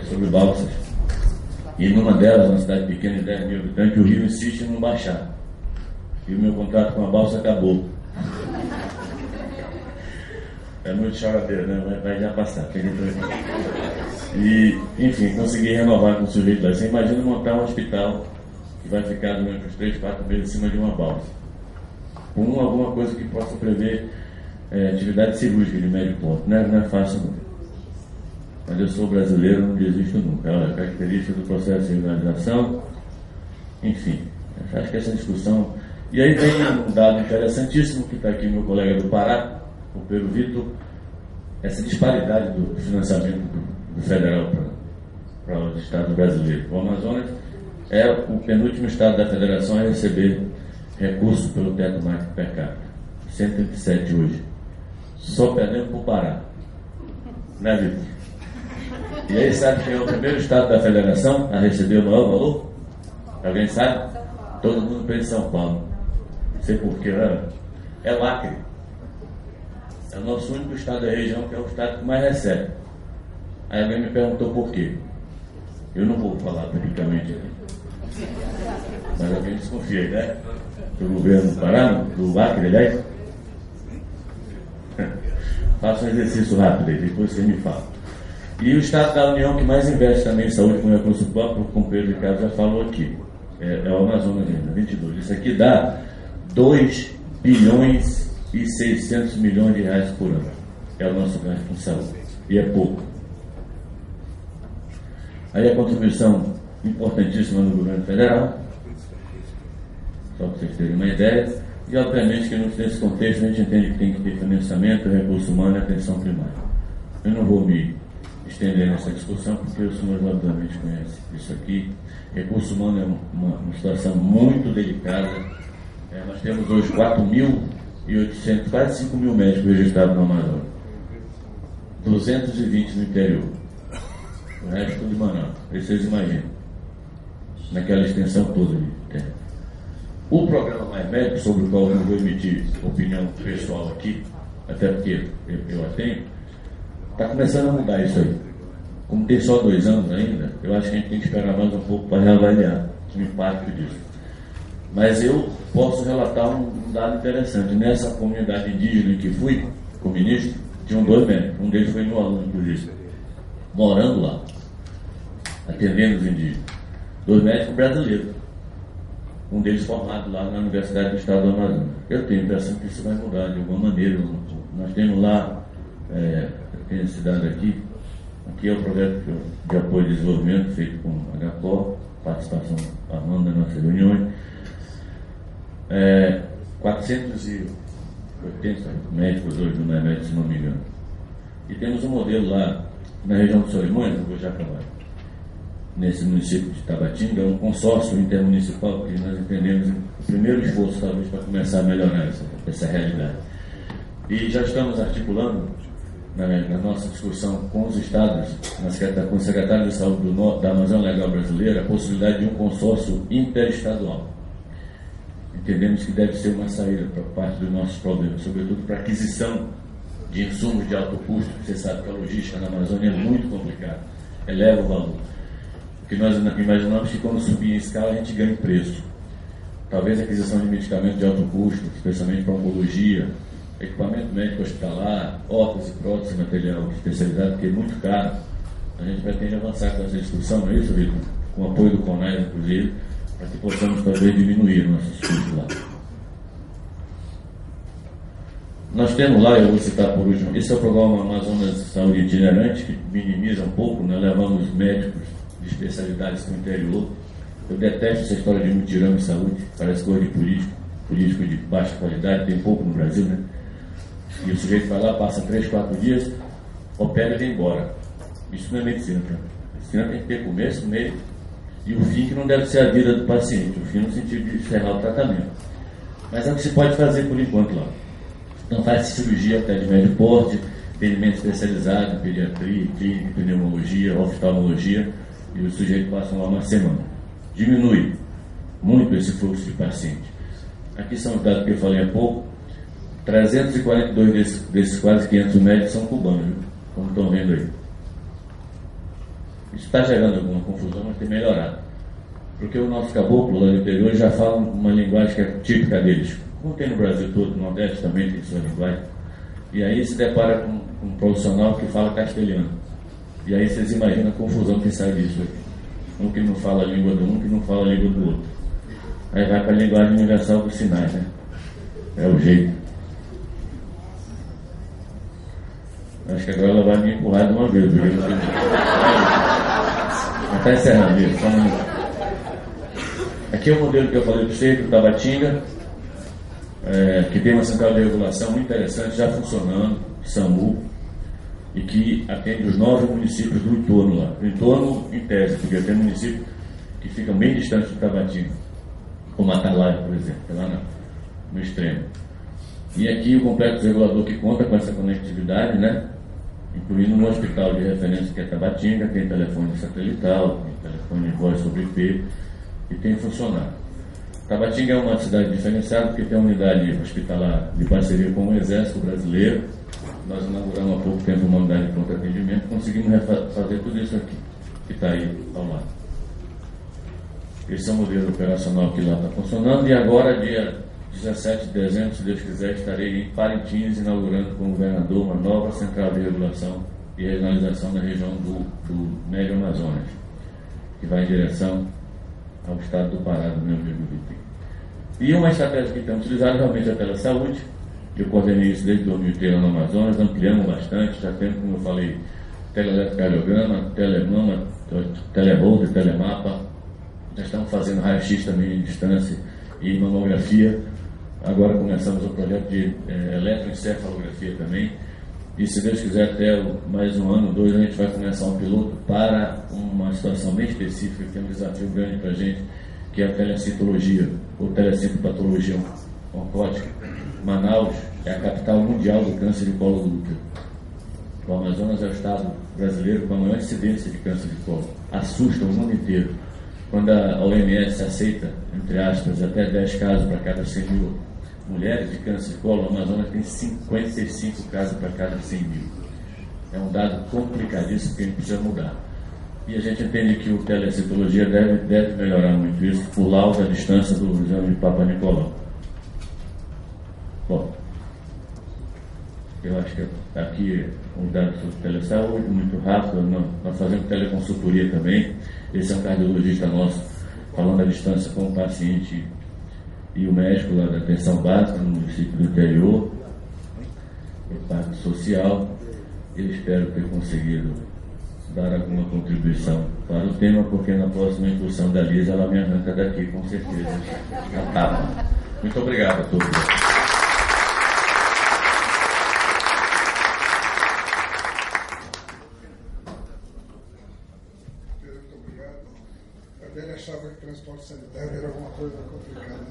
sobre balsas. E numa delas, uma cidade pequena de 10 mil habitantes, o rio insiste em não baixar. E o meu contrato com a balsa acabou. É muito choradeira, né? Vai já passar. E, enfim, consegui renovar com o sujeito lá. Você imagina montar um hospital que vai ficar durante uns 3, 4 meses em cima de uma balsa. Com alguma coisa que possa prever atividade cirúrgica de médio ponto. Não é fácil não. Mas eu sou brasileiro, não desisto nunca. É a característica do processo de organização. Enfim, acho que essa discussão... E aí tem um dado interessantíssimo que está aqui meu colega do Pará, o Pedro Vitor, essa disparidade do financiamento do federal para os estados brasileiros. O Amazonas é o penúltimo estado da federação a receber recursos pelo teto mágico per capita. 137 hoje. Só perdendo para o Pará. Né, Vitor? E aí sabe quem é o primeiro estado da federação a receber o maior valor? Alguém sabe? Todo mundo pensa em São Paulo. Não sei porquê, né? É o Acre. É o nosso único estado da região que é o estado que mais recebe. Aí alguém me perguntou por quê. Eu não vou falar publicamente aqui. Mas alguém desconfia aí, né? Do governo do Pará, do Acre, aliás. Faça um exercício rápido aí, depois você me fala. E o Estado da União que mais investe também em saúde com recurso próprio, como o Pedro Ricardo já falou aqui, é o Amazonas ainda, 22. Isso aqui dá 2 bilhões e 600 milhões de reais por ano. É o nosso gasto com saúde. E é pouco. Aí a contribuição importantíssima do governo federal, só para vocês terem uma ideia, e obviamente que nesse contexto a gente entende que tem que ter financiamento, recurso humano e atenção primária. Eu não vou me estender nessa discussão, porque os senhores obviamente conhecem isso aqui. Recurso humano é uma situação muito delicada. Nós temos hoje 4.800, quase 5 mil médicos registrados no Amazonas, 220 no interior, o resto tudo de Manaus. Vocês imaginam, naquela extensão toda de terra. O programa Mais Médico, sobre o qual eu não vou emitir opinião pessoal aqui, até porque eu a tenho, está começando a mudar isso aí. Como tem só 2 anos ainda, eu acho que a gente tem que esperar mais um pouco para reavaliar o impacto disso. Mas eu posso relatar um dado interessante. Nessa comunidade indígena em que fui, com o ministro, tinham 2 médicos. Um deles foi meu aluno, inclusive, morando lá, atendendo os indígenas. 2 médicos brasileiros. Um deles formado lá na Universidade do Estado do Amazonas. Eu tenho a impressão que isso vai mudar de alguma maneira. Nós temos lá, eu tenho esse dado aqui é o projeto de apoio e desenvolvimento feito com a HCOR, participação Amanda nas nossas reuniões. 480 médicos hoje no MEMED, se não me engano. E temos um modelo lá na região de Solimões, no Jacamar, nesse município de Tabatinga, um consórcio intermunicipal que nós entendemos o primeiro esforço talvez para começar a melhorar essa realidade. E já estamos articulando na nossa discussão com os estados, com o secretário de Saúde da Amazônia Legal Brasileira, a possibilidade de um consórcio interestadual. Entendemos que deve ser uma saída para parte dos nossos problemas, sobretudo para aquisição de insumos de alto custo. Você sabe que a logística na Amazônia é muito complicada, eleva o valor. O que nós imaginamos que quando subir em escala a gente ganha preço. Talvez a aquisição de medicamentos de alto custo, especialmente para oncologia, equipamento médico hospitalar, óculos e prótese, material especializado, que é muito caro. A gente pretende avançar com essa discussão, não é isso, Vitor? Com o apoio do CONAS, inclusive, para que possamos talvez diminuir nossos custos lá. Nós temos lá, eu vou citar por último, esse é o programa Amazonas Saúde Itinerante, que minimiza um pouco, né? Levamos médicos de especialidades para o interior. Eu detesto essa história de mutirão em saúde, parece coisa de político de baixa qualidade, tem pouco no Brasil, né? E o sujeito vai lá, passa 3, 4 dias, opera e vem embora. Isso não é medicina, cara. Medicina tem que ter começo, meio e o fim, que não deve ser a vida do paciente, o fim no sentido de encerrar o tratamento. Mas é o que se pode fazer por enquanto lá. Então faz cirurgia até de médio porte, atendimento especializado em pediatria, clínica, pneumologia, oftalmologia, e o sujeito passa lá uma semana. Diminui muito esse fluxo de paciente. Aqui são os dados que eu falei há pouco. 342 desses quase 500 médicos são cubanos, viu? Como estão vendo aí. Isso está gerando alguma confusão, mas tem melhorado. Porque o nosso caboclo lá do interior já fala uma linguagem que é típica deles. Como tem no Brasil todo, no Nordeste também tem sua linguagem. E aí se depara com um profissional que fala castelhano. E aí vocês imaginam a confusão que sai disso aqui. Um que não fala a língua de um, que não fala a língua do outro. Aí vai para a linguagem universal dos sinais, né? É o jeito. Acho que agora ela vai me empurrar de uma vez, porque eu não está encerrando isso, só um minuto. Aqui é o modelo que eu falei para você, do Tabatinga, que tem uma central de regulação muito interessante, já funcionando, SAMU, e que atende os 9 municípios do entorno lá. Do entorno, em tese, porque tem municípios que ficam bem distantes do Tabatinga, como Atalaia, por exemplo, lá no extremo. E aqui o complexo regulador que conta com essa conectividade, né? Incluindo um hospital de referência que é Tabatinga, tem telefone satelital, tem telefone de voz sobre IP, e tem funcionado. Tabatinga é uma cidade diferenciada porque tem uma unidade hospitalar de parceria com o Exército Brasileiro. Nós inauguramos há pouco tempo uma unidade de pronto atendimento, conseguimos fazer tudo isso aqui, que está aí ao lado. Esse é o modelo operacional que lá está funcionando, e agora, dia 17 de dezembro, se Deus quiser, estarei em Parintins inaugurando com o governador uma nova central de regulação e regionalização na região do Médio Amazonas, que vai em direção ao estado do Pará, do meu amigo Vitor. E uma estratégia que temos utilizado realmente é a telesaúde. Eu coordenei isso desde 2013 no Amazonas, ampliamos bastante, já temos, como eu falei, teleeletrocardiograma, telemama, teleholder, telemapa. Já estamos fazendo raio-x também em distância e mamografia. Agora começamos o projeto de eletroencefalografia também. E se Deus quiser, até mais um ano, 2, a gente vai começar um piloto para uma situação bem específica, que é um desafio grande para a gente, que é a telecitologia, ou telecitopatologia oncótica. Manaus é a capital mundial do câncer de colo do útero. O Amazonas é o estado brasileiro com a maior incidência de câncer de colo. Assusta o mundo inteiro. Quando a OMS aceita, entre aspas, até 10 casos para cada 100 mil mulheres de câncer de colo, o Amazonas tem 55 casos para cada 100 mil. É um dado complicadíssimo que a gente precisa mudar. E a gente entende que o telecitologia deve melhorar muito isso por laudo à distância do exame de Papa Nicolau. Bom, eu acho que aqui um dado sobre telesaúde, muito rápido. Nós fazemos teleconsultoria também. Esse é um cardiologista nosso falando à distância com o paciente e o médico lá da atenção básica no município do interior, o parte social. Eu espero ter conseguido dar alguma contribuição para o tema, porque na próxima incursão da Lisa ela me arranca daqui, com certeza, a tapa. Muito obrigado a todos. Muito obrigado. A Adélia achava que transporte sanitário era alguma coisa complicada.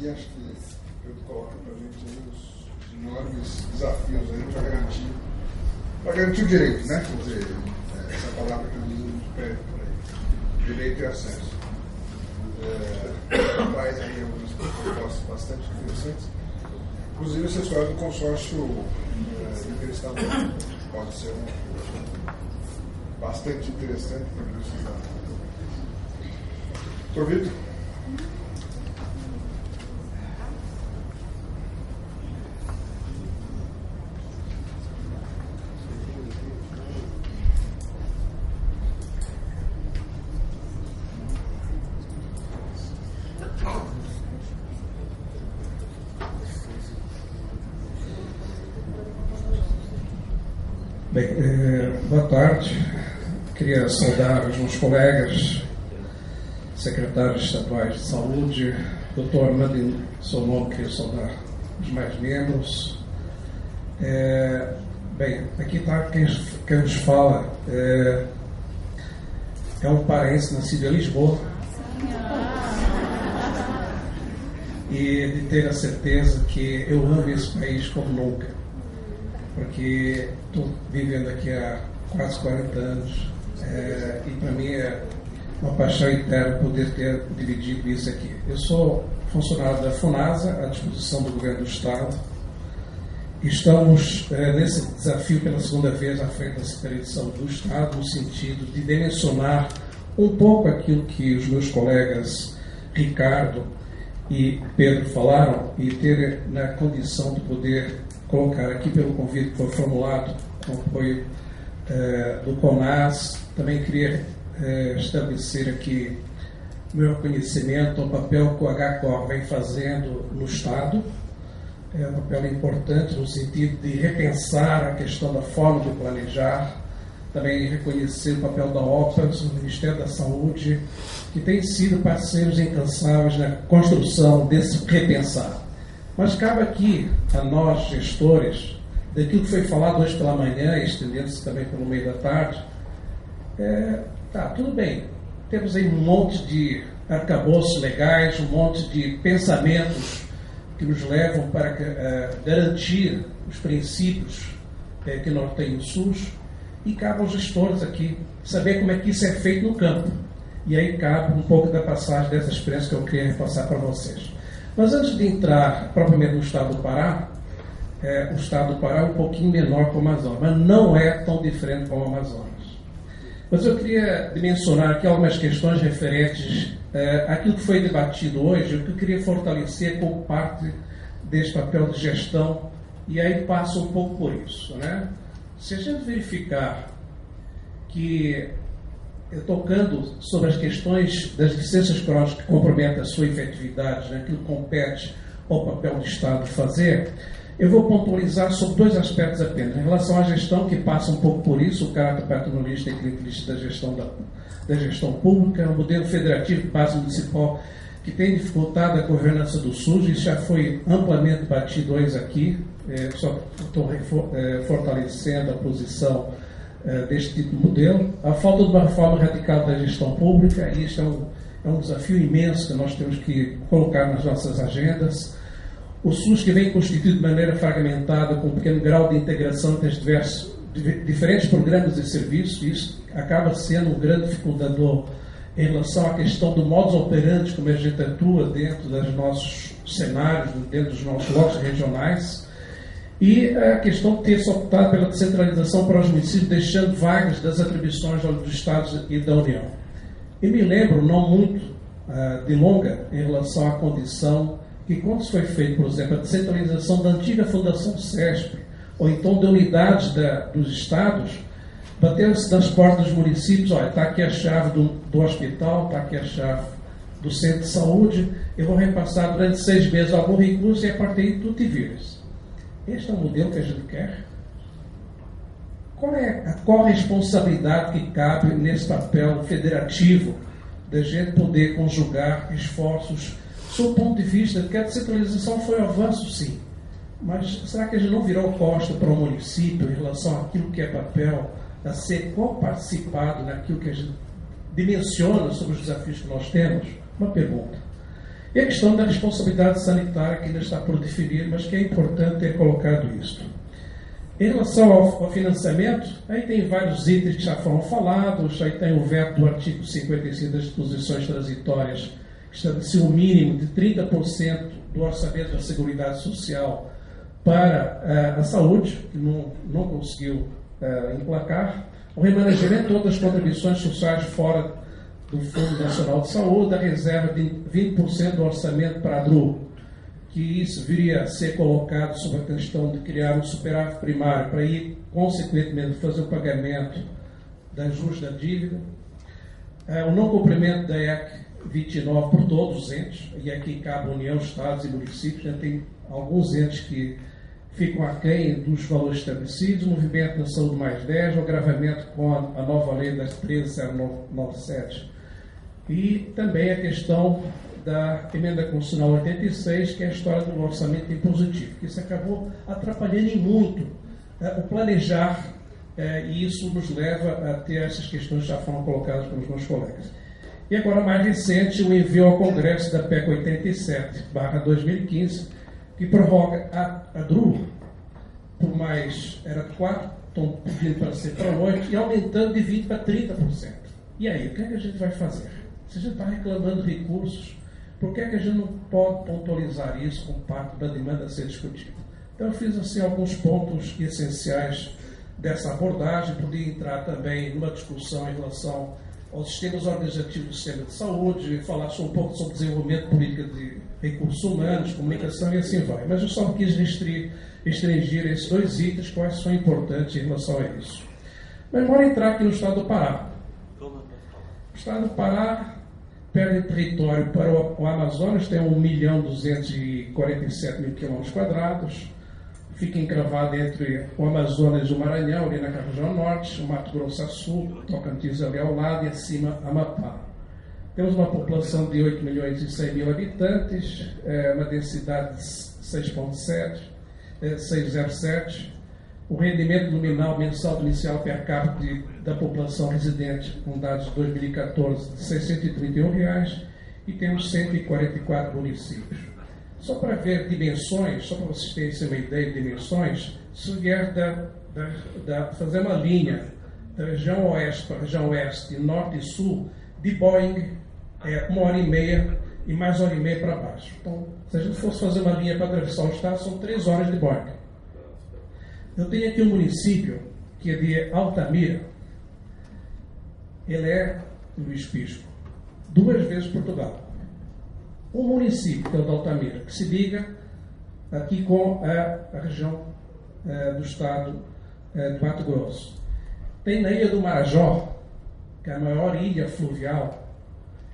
E acho que eu coloco para a gente aí os enormes desafios aí para garantir o direito, né? Quer dizer, essa palavra que eles usam pede por aí. Direito e acesso. Traz aí algumas propostas bastante interessantes. Inclusive essa história do consórcio interestadual pode ser bastante interessante para precisar. Doutor Vitor? Bem, boa tarde. Queria saudar os meus colegas, secretários estaduais de saúde, Dr. Armando Solon, queria saudar os mais membros. Bem, aqui está quem nos fala, é um paraense nascido em Lisboa, e de ter a certeza que eu amo esse país como nunca, porque estou vivendo aqui há quase 40 anos, e para mim é uma paixão eterna poder ter dividido isso aqui. Eu sou funcionário da FUNASA, à disposição do Governo do Estado. Estamos nesse desafio pela segunda vez à frente da Secretaria de Saúde do Estado, no sentido de dimensionar um pouco aquilo que os meus colegas Ricardo e Pedro falaram, e ter na condição de poder colocar aqui pelo convite que foi formulado com apoio do CONAS. Também queria estabelecer aqui meu reconhecimento ao papel que o HCOR vem fazendo no Estado. É um papel importante no sentido de repensar a questão da forma de planejar. Também reconhecer o papel da OPAS, o Ministério da Saúde, que tem sido parceiros incansáveis na construção desse repensar. Mas cabe aqui a nós, gestores, daquilo que foi falado hoje pela manhã, estendendo-se também pelo meio da tarde. Tudo bem, temos aí um monte de arcabouços legais, um monte de pensamentos que nos levam para garantir os princípios que norteiam o SUS, e cabe aos gestores aqui saber como é que isso é feito no campo. E aí cabe um pouco da passagem dessa experiência que eu queria repassar para vocês. Mas antes de entrar propriamente no estado do Pará, o estado do Pará é um pouquinho menor que o Amazonas, mas não é tão diferente como o Amazonas. Mas eu queria mencionar aqui algumas questões referentes àquilo que foi debatido hoje, o que eu queria fortalecer como parte deste papel de gestão, e aí passa um pouco por isso, né? Se a gente verificar que, tocando sobre as questões das deficiências crônicas que comprometem a sua efetividade, né, aquilo que compete ao papel do Estado fazer, eu vou pontualizar sobre dois aspectos apenas. Em relação à gestão, que passa um pouco por isso, o caráter paternalista e clientelista da gestão pública, o modelo federativo de base municipal que tem dificultado a governança do SUS. Isso já foi amplamente debatido hoje aqui. Só estou fortalecendo a posição deste tipo de modelo. A falta de uma reforma radical da gestão pública, e isso é um desafio imenso que nós temos que colocar nas nossas agendas. O SUS, que vem constituído de maneira fragmentada, com um pequeno grau de integração entre diferentes programas e serviços, isso acaba sendo um grande dificultador em relação à questão do modus operandi, como a gente atua dentro dos nossos cenários, dentro dos nossos blocos regionais, e a questão de ter-se optado pela descentralização para os municípios, deixando vagas das atribuições dos Estados e da União. E me lembro, não muito de longa, em relação à condição que, quando se foi feito, por exemplo, a descentralização da antiga Fundação CESP, ou então de unidades dos Estados, bateu-se nas portas dos municípios: olha, está aqui a chave do hospital, está aqui a chave do centro de saúde, eu vou repassar durante 6 meses algum recurso e a partir de tu te viras. Este é o modelo que a gente quer? Qual é a corresponsabilidade que cabe nesse papel federativo da gente poder conjugar esforços, sob o ponto de vista de que a descentralização foi um avanço, sim, mas será que a gente não virou costa para o município em relação àquilo que é papel a ser co-participado naquilo que a gente dimensiona sobre os desafios que nós temos? Uma pergunta. E a questão da responsabilidade sanitária, que ainda está por definir, mas que é importante ter colocado isto. Em relação ao financiamento, aí tem vários itens que já foram falados, aí tem o veto do artigo 55 das disposições transitórias, que estabeleceu o mínimo de 30% do orçamento da Seguridade Social para a saúde, que não conseguiu emplacar. O remanejamento de outras contribuições sociais fora do Fundo Nacional de Saúde, a reserva de 20% do orçamento para a DRU, que isso viria a ser colocado sobre a questão de criar um superávit primário para ir, consequentemente, fazer o pagamento das juros da dívida. O não cumprimento da EC 29 por todos os entes, e aqui cabe a União, Estados e municípios, já tem alguns entes que ficam aquém dos valores estabelecidos, o movimento da saúde mais 10, o agravamento com a nova lei das 13.097. E também a questão da emenda constitucional 86, que é a história do orçamento impositivo, que isso acabou atrapalhando em muito o planejar, e isso nos leva a ter essas questões que já foram colocadas pelos meus colegas. E agora, mais recente, o envio ao Congresso da PEC 87/2015, que prorroga a DRU por mais, era 4, estão pedindo para ser para 8, e aumentando de 20% para 30%. E aí, o que é que a gente vai fazer? Se a gente está reclamando de recursos, por que é que a gente não pode pontualizar isso como parte da demanda a ser discutida? Então, eu fiz assim alguns pontos essenciais dessa abordagem. Podia entrar também numa discussão em relação aos sistemas organizativos do sistema de saúde, falar um pouco sobre desenvolvimento político de recursos humanos, comunicação e assim vai. Mas eu só quis restringir esses 2 itens, quais são importantes em relação a isso. Mas bora entrar aqui no estado do Pará. O estado do Pará perde território para o Amazonas, tem 1.247.000 km², fica encravado entre o Amazonas e o Maranhão, ali na região norte, o Mato Grosso a sul, Tocantins ali ao lado e acima Amapá. Temos uma população de 8.100.000 habitantes, uma densidade de 607, o rendimento nominal mensal inicial per capita da população residente, com dados de 2014, de R$ 631, e temos 144 municípios. Só para ver dimensões, só para vocês terem uma ideia de dimensões, se vier fazer uma linha da região oeste para a região oeste, norte e sul, de Boeing, 1h30 e mais 1h30 para baixo. Então, se a gente fosse fazer uma linha para atravessar o estado, são 3 horas de Boeing. Eu tenho aqui um município que é de Altamira. Ele é Luís Pisco, 2 vezes Portugal. Um município, que é o de Altamira, que se liga aqui com a região do estado de Mato Grosso. Tem na Ilha do Marajó, que é a maior ilha fluvial,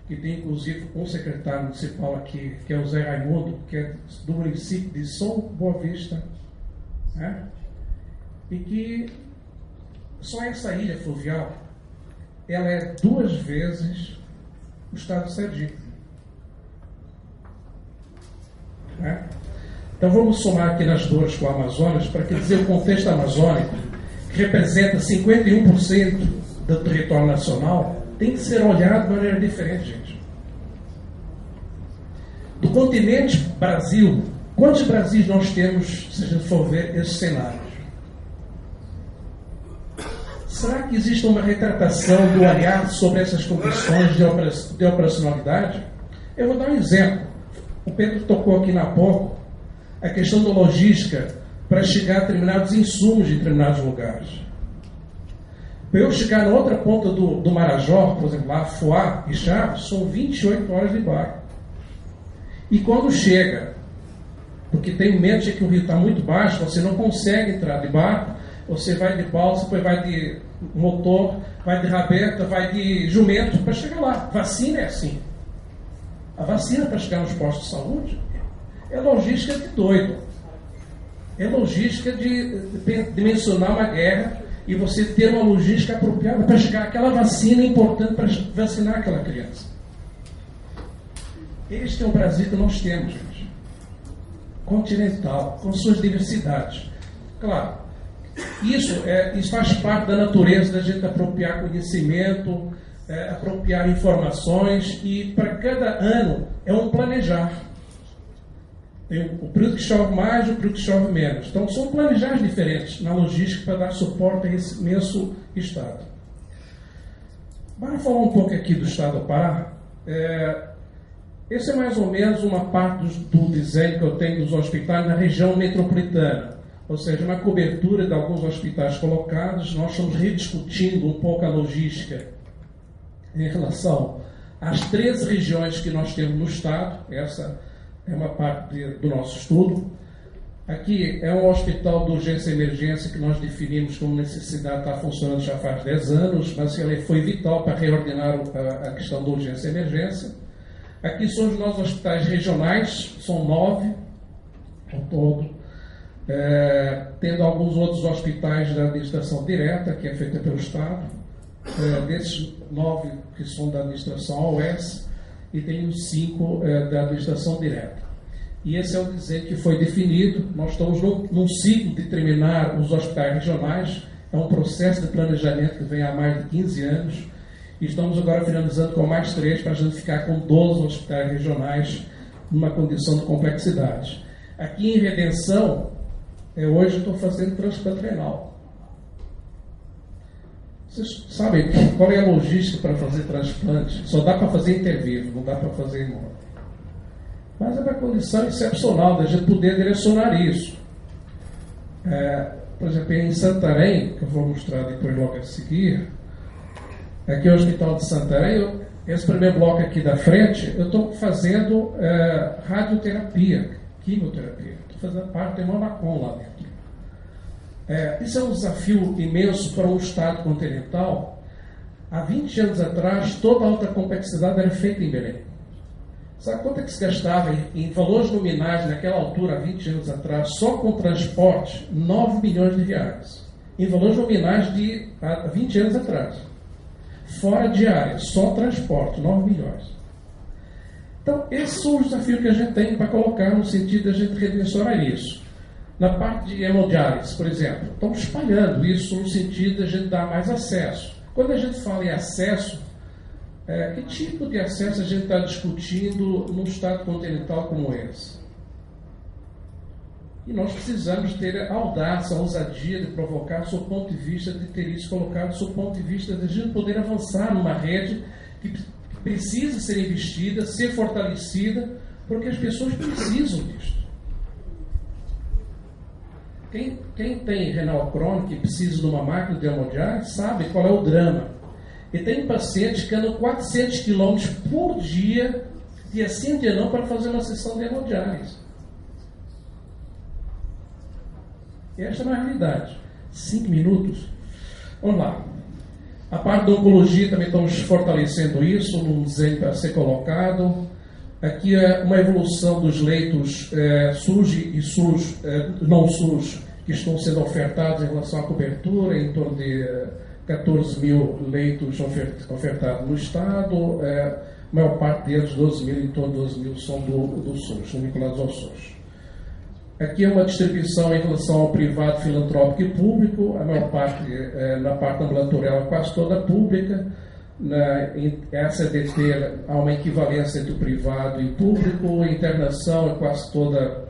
que tem inclusive um secretário municipal aqui, que é o Zé Raimundo, que é do município de São Boa Vista, né? E que só essa ilha fluvial, ela é 2 vezes o estado de Sergipe. né? Então vamos somar aqui nas dores com o Amazonas para que dizer o contexto amazônico, que representa 51% do território nacional, tem que ser olhado de maneira diferente, gente. Do continente Brasil, quantos Brasis nós temos se a gente for ver esses cenários? Será que existe uma retratação do olhar sobre essas condições de operacionalidade? Eu vou dar um exemplo. O Pedro tocou aqui há pouco a questão da logística para chegar a determinados insumos em determinados lugares. Para eu chegar na outra ponta do Marajó, por exemplo, lá Foá e Chaves, são 28 horas de barco. E quando chega, porque tem momentos em que o rio está muito baixo, você não consegue entrar de barco, você vai de balsa, depois vai de motor, vai de rabeta, vai de jumento para chegar lá. Vacina é assim. A vacina para chegar nos postos de saúde é logística de doido. É logística de dimensionar uma guerra e você ter uma logística apropriada para chegar àquela vacina importante para vacinar aquela criança. Este é o Brasil que nós temos, gente. Continental, com suas diversidades. Claro, isso faz parte da natureza da gente apropriar conhecimento, apropriar informações, e para cada ano é um planejar. Tem o período que chove mais e o período que chove menos. Então são planejares diferentes na logística para dar suporte a esse imenso Estado. Para falar um pouco aqui do Estado do Pará, esse é mais ou menos uma parte do desenho que eu tenho dos hospitais na região metropolitana. Ou seja, na cobertura de alguns hospitais colocados, nós estamos rediscutindo um pouco a logística em relação às 13 regiões que nós temos no Estado. Essa é uma parte do nosso estudo. Aqui é um hospital de urgência e emergência que nós definimos como necessidade, está funcionando já faz 10 anos, mas ele foi vital para reordenar a questão da urgência e emergência. Aqui são os nossos hospitais regionais, são 9 ao todo. Tendo alguns outros hospitais da administração direta, que é feita pelo Estado, desses 9 que são da administração OS, e tem os 5 da administração direta. E esse é o desenho que foi definido. Nós estamos num ciclo de terminar os hospitais regionais, é um processo de planejamento que vem há mais de 15 anos, e estamos agora finalizando com mais 3 para a gente ficar com 12 hospitais regionais numa condição de complexidade. Aqui em Redenção, hoje eu estou fazendo transplante renal. Vocês sabem qual é a logística para fazer transplante? Só dá para fazer intervivo, não dá para fazer imóvel. Mas é uma condição excepcional da gente poder direcionar isso. Por exemplo, em Santarém, que eu vou mostrar depois logo a seguir, aqui é o Hospital de Santarém, esse primeiro bloco aqui da frente, eu estou fazendo radioterapia, quimioterapia. Estou fazendo parte do Monacom lá dentro. Isso é um desafio imenso para um Estado continental. Há 20 anos atrás, toda a alta complexidade era feita em Belém. Sabe quanto é que se gastava em valores nominais naquela altura, há 20 anos atrás, só com transporte? 9 milhões de reais. Em valores nominais de há 20 anos atrás. Fora diária, só transporte, 9 milhões. Então, esses são os desafios que a gente tem para colocar no sentido de a gente redimensionar isso. Na parte de hemodiálise, por exemplo, estamos espalhando isso no sentido de a gente dar mais acesso. Quando a gente fala em acesso, que tipo de acesso a gente está discutindo num Estado continental como esse? E nós precisamos ter a audácia, a ousadia de provocar, do seu ponto de vista, de ter isso colocado, do seu ponto de vista, de a gente poder avançar numa rede que precisa ser investida, ser fortalecida, porque as pessoas precisam disso. Quem tem renal crônico e precisa de uma máquina de hemodiálise sabe qual é o drama. E tem pacientes que andam 400 quilômetros por dia, dia sim, dia não, para fazer uma sessão de hemodiálise. E esta é uma realidade. 5 minutos. Vamos lá. A parte da oncologia também estamos fortalecendo isso, num desenho para ser colocado. Aqui é uma evolução dos leitos SUS e SUS, não SUS, que estão sendo ofertados em relação à cobertura, em torno de 14 mil leitos ofertados no Estado, a maior parte deles, 12 mil, em torno de 12 mil, são do SUS, são vinculados ao SUS. Aqui é uma distribuição em relação ao privado, filantrópico e público. A maior parte, na parte ambulatorial, é quase toda pública. Em SADT há uma equivalência entre o privado e o público. A internação é quase toda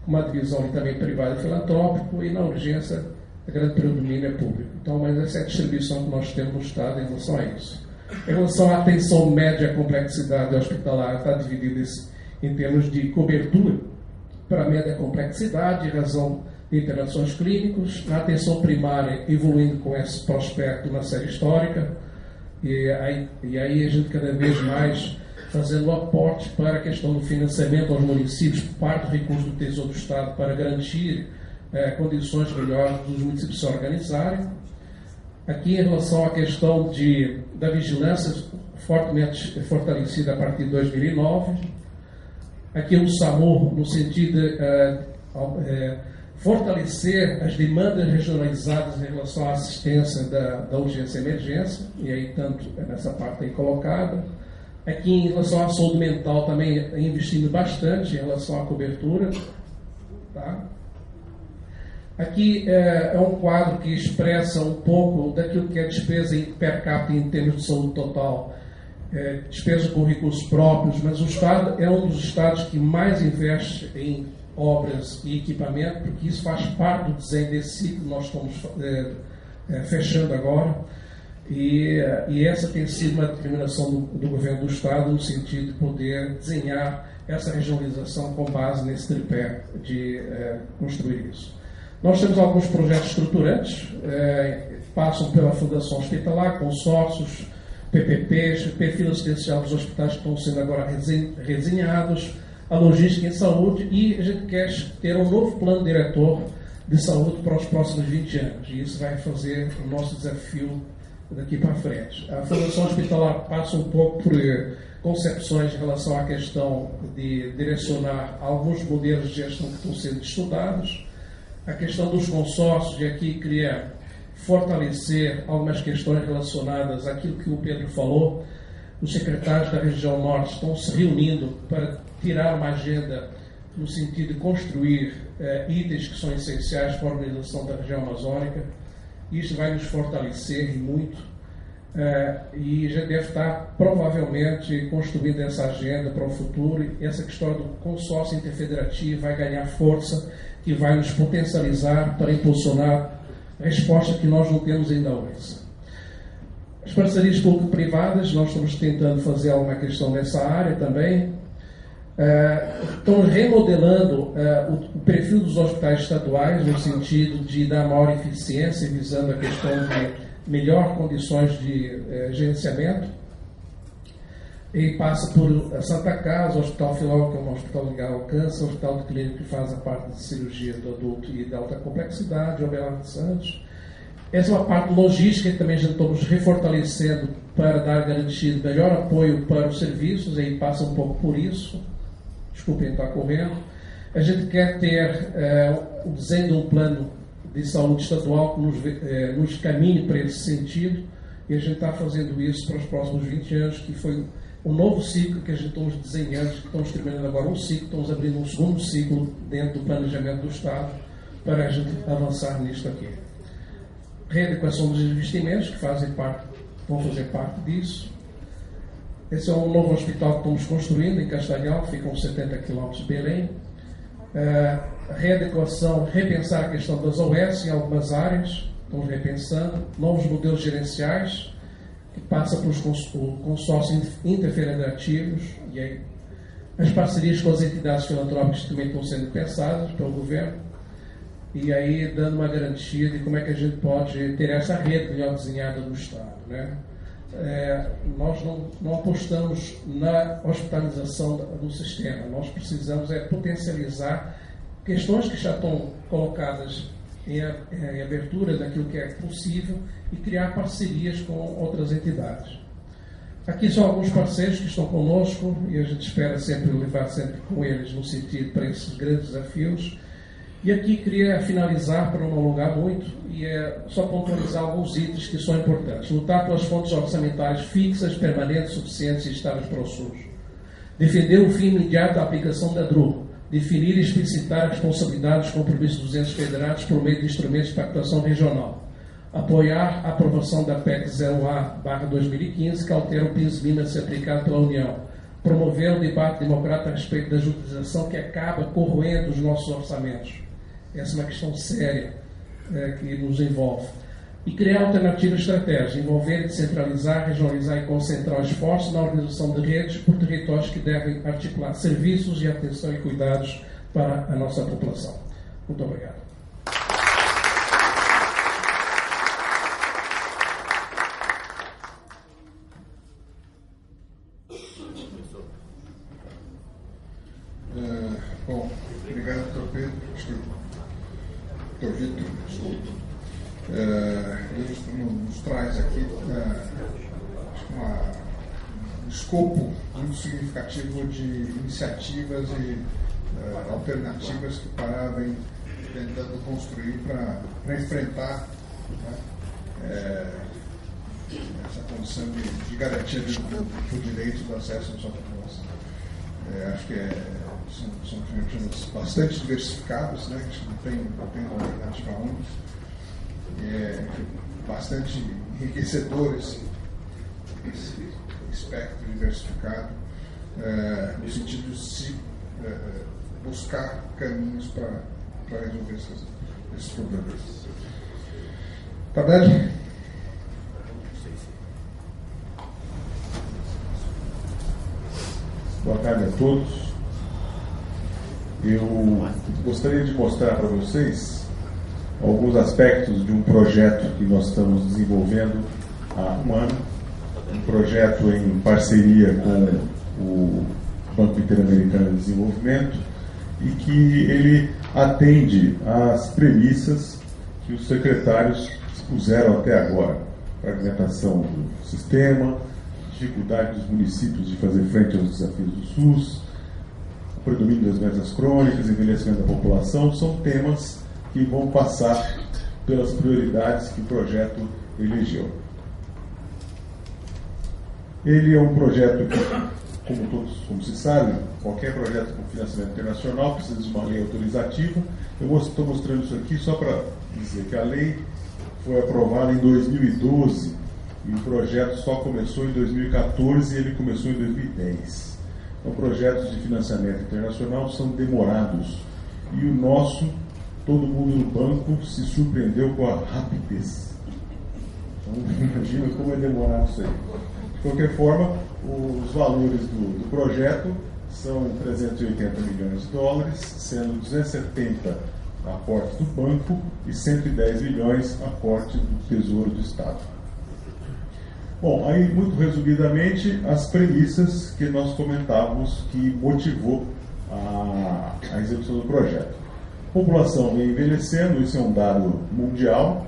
uma divisão também privado e filantrópico. E na urgência, a grande predomínio é público. Então, mas essa é a distribuição que nós temos no Estado em relação a isso. Em relação à atenção média, complexidade hospitalar, está dividido em termos de cobertura para a média complexidade, em razão de internações clínicas, na atenção primária, evoluindo com esse prospecto na série histórica, e aí a gente cada vez mais fazendo aportes para a questão do financiamento aos municípios, por parte do recurso do Tesouro do Estado, para garantir condições melhores dos municípios se organizarem. Aqui, em relação à questão da vigilância, fortemente fortalecida a partir de 2009. Aqui o SAMU, no sentido de fortalecer as demandas regionalizadas em relação à assistência da urgência e emergência, e aí tanto nessa parte aí colocada. Aqui, em relação à saúde mental, também investindo bastante em relação à cobertura. Tá? Aqui é um quadro que expressa um pouco daquilo que é despesa per capita em termos de saúde total, despesa com recursos próprios, mas o Estado é um dos estados que mais investe em obras e equipamento, porque isso faz parte do desenho desse ciclo que nós estamos fechando agora, e essa tem sido uma determinação do governo do Estado no sentido de poder desenhar essa regionalização com base nesse tripé de construir isso. Nós temos alguns projetos estruturantes, passam pela Fundação Hospitalar, consórcios, PPPs, perfil assistencial dos hospitais que estão sendo agora redesenhados, a logística em saúde, e a gente quer ter um novo plano diretor de saúde para os próximos 20 anos, e isso vai fazer o nosso desafio daqui para frente. A Fundação Hospitalar passa um pouco por concepções em relação à questão de direcionar alguns modelos de gestão que estão sendo estudados, a questão dos consórcios, e aqui queria fortalecer algumas questões relacionadas àquilo que o Pedro falou. Os secretários da região norte estão se reunindo para tirar uma agenda no sentido de construir itens que são essenciais para a organização da região amazônica. Isso vai nos fortalecer muito, e já deve estar provavelmente construindo essa agenda para o futuro, e essa questão do consórcio interfederativo vai ganhar força, que vai nos potencializar para impulsionar a resposta que nós não temos ainda hoje. As parcerias público-privadas, nós estamos tentando fazer alguma questão nessa área também. Estamos remodelando o perfil dos hospitais estaduais, no sentido de dar maior eficiência, visando a questão de melhor condições de gerenciamento. E passa por a Santa Casa, o Hospital Filó, que é um hospital ligado ao câncer, o Hospital de Clínico, que faz a parte de cirurgia do adulto e da alta complexidade, o Abelardo Santos. Essa é uma parte logística que também já estamos refortalecendo para dar garantido melhor apoio para os serviços, aí passa um pouco por isso. Desculpem, está correndo. A gente quer ter o desenho de um plano de saúde estadual que nos caminhe para esse sentido, e a gente está fazendo isso para os próximos 20 anos, que foi um novo ciclo que a gente estamos desenhando, que estamos terminando agora um ciclo, estamos abrindo um segundo ciclo dentro do planejamento do Estado para a gente avançar nisto aqui. Readequação dos investimentos, que vão fazer parte disso. Esse é um novo hospital que estamos construindo em Castanhal, que fica a uns 70 km de Belém. Readequação, repensar a questão das OS em algumas áreas, estamos repensando. Novos modelos gerenciais, que passa pelos consórcios interfederativos, e aí as parcerias com as entidades filantrópicas também estão sendo pensadas pelo governo, e aí dando uma garantia de como é que a gente pode ter essa rede melhor desenhada do Estado, né? Nós não apostamos na hospitalização do sistema, nós precisamos potencializar questões que já estão colocadas em abertura daquilo que é possível e criar parcerias com outras entidades. Aqui são alguns parceiros que estão conosco, e a gente espera sempre levar sempre com eles no sentido para esses grandes desafios. E aqui queria finalizar, para não alongar muito, e só pontualizar alguns itens que são importantes. Lutar pelas fontes orçamentárias fixas, permanentes, suficientes e estáveis para o SUS. Defender o fim imediato da aplicação da DRU. Definir e explicitar a responsabilidade dos compromissos dos entes federados por meio de instrumentos de pactuação regional. Apoiar a aprovação da PEC 0A/2015, que altera o PIS/MINA a ser aplicado pela União. Promover um debate democrático a respeito da judicialização que acaba corroendo os nossos orçamentos. Essa é uma questão séria que nos envolve. E criar alternativas estratégias, envolver, descentralizar, regionalizar e concentrar esforços na organização de redes por territórios que devem articular serviços e atenção e cuidados para a nossa população. Muito obrigado. Bom, obrigado, doutor Pedro. Doutor Vitor, ele nos traz aqui um escopo muito significativo de iniciativas e alternativas que o Pará vem tentando construir para enfrentar, né, essa condição de garantia do direito do acesso à sua população. Acho que são alternativas bastante diversificadas, né? Acho que não tem uma alternativa única. Bastante enriquecedor esse espectro diversificado, no sentido de se buscar caminhos para resolver esses problemas. Tabelli? Boa tarde a todos. Eu gostaria de mostrar para vocês alguns aspectos de um projeto que nós estamos desenvolvendo há um ano, um projeto em parceria com o Banco Interamericano de Desenvolvimento, e que ele atende às premissas que os secretários expuseram até agora: fragmentação do sistema, dificuldade dos municípios de fazer frente aos desafios do SUS, o predomínio das doenças crônicas, envelhecimento da população. São temas que vão passar pelas prioridades que o projeto elegeu. Ele é um projeto que, como se sabe, qualquer projeto com financiamento internacional precisa de uma lei autorizativa. Eu estou mostrando isso aqui só para dizer que a lei foi aprovada em 2012 e o projeto só começou em 2014 e ele começou em 2010. Então, projetos de financiamento internacional são demorados. E o nosso, todo mundo no banco se surpreendeu com a rapidez. Então, imagina como é demorado isso aí. De qualquer forma, os valores do projeto são 380 milhões de dólares, sendo 270 aporte do banco e 110 milhões aporte do Tesouro do Estado. Bom, aí, muito resumidamente, as premissas que nós comentávamos que motivou a execução do projeto. A população vem envelhecendo, isso é um dado mundial,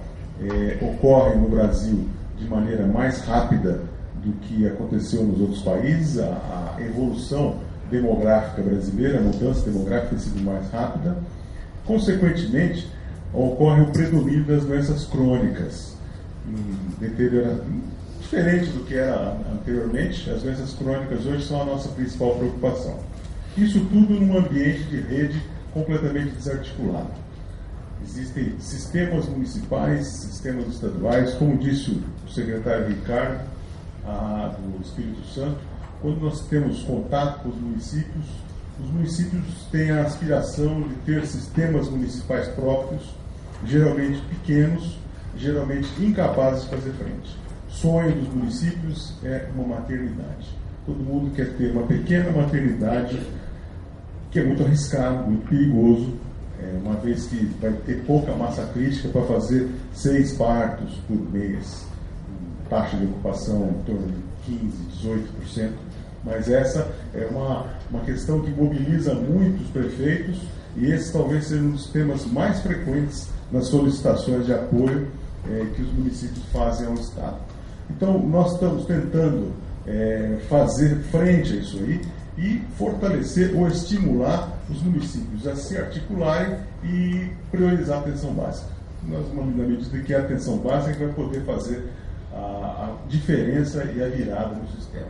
ocorre no Brasil de maneira mais rápida do que aconteceu nos outros países. A evolução demográfica brasileira, a mudança demográfica tem sido mais rápida. Consequentemente, ocorre o predomínio das doenças crônicas, diferente do que era anteriormente. As doenças crônicas hoje são a nossa principal preocupação. Isso tudo num ambiente de rede completamente desarticulado. Existem sistemas municipais, sistemas estaduais, como disse o secretário Ricardo, do Espírito Santo. Quando nós temos contato com os municípios têm a aspiração de ter sistemas municipais próprios, geralmente pequenos, geralmente incapazes de fazer frente. O sonho dos municípios é uma maternidade. Todo mundo quer ter uma pequena maternidade, que é muito arriscado, muito perigoso, uma vez que vai ter pouca massa crítica para fazer 6 partos por mês, taxa de ocupação em torno de 15%, 18%, mas essa é uma questão que mobiliza muitos prefeitos, e esse talvez seja um dos temas mais frequentes nas solicitações de apoio que os municípios fazem ao Estado. Então, nós estamos tentando fazer frente a isso aí e fortalecer ou estimular os municípios a se articularem e priorizar a atenção básica. Na medida que a atenção básica vai poder fazer a diferença e a virada no sistema.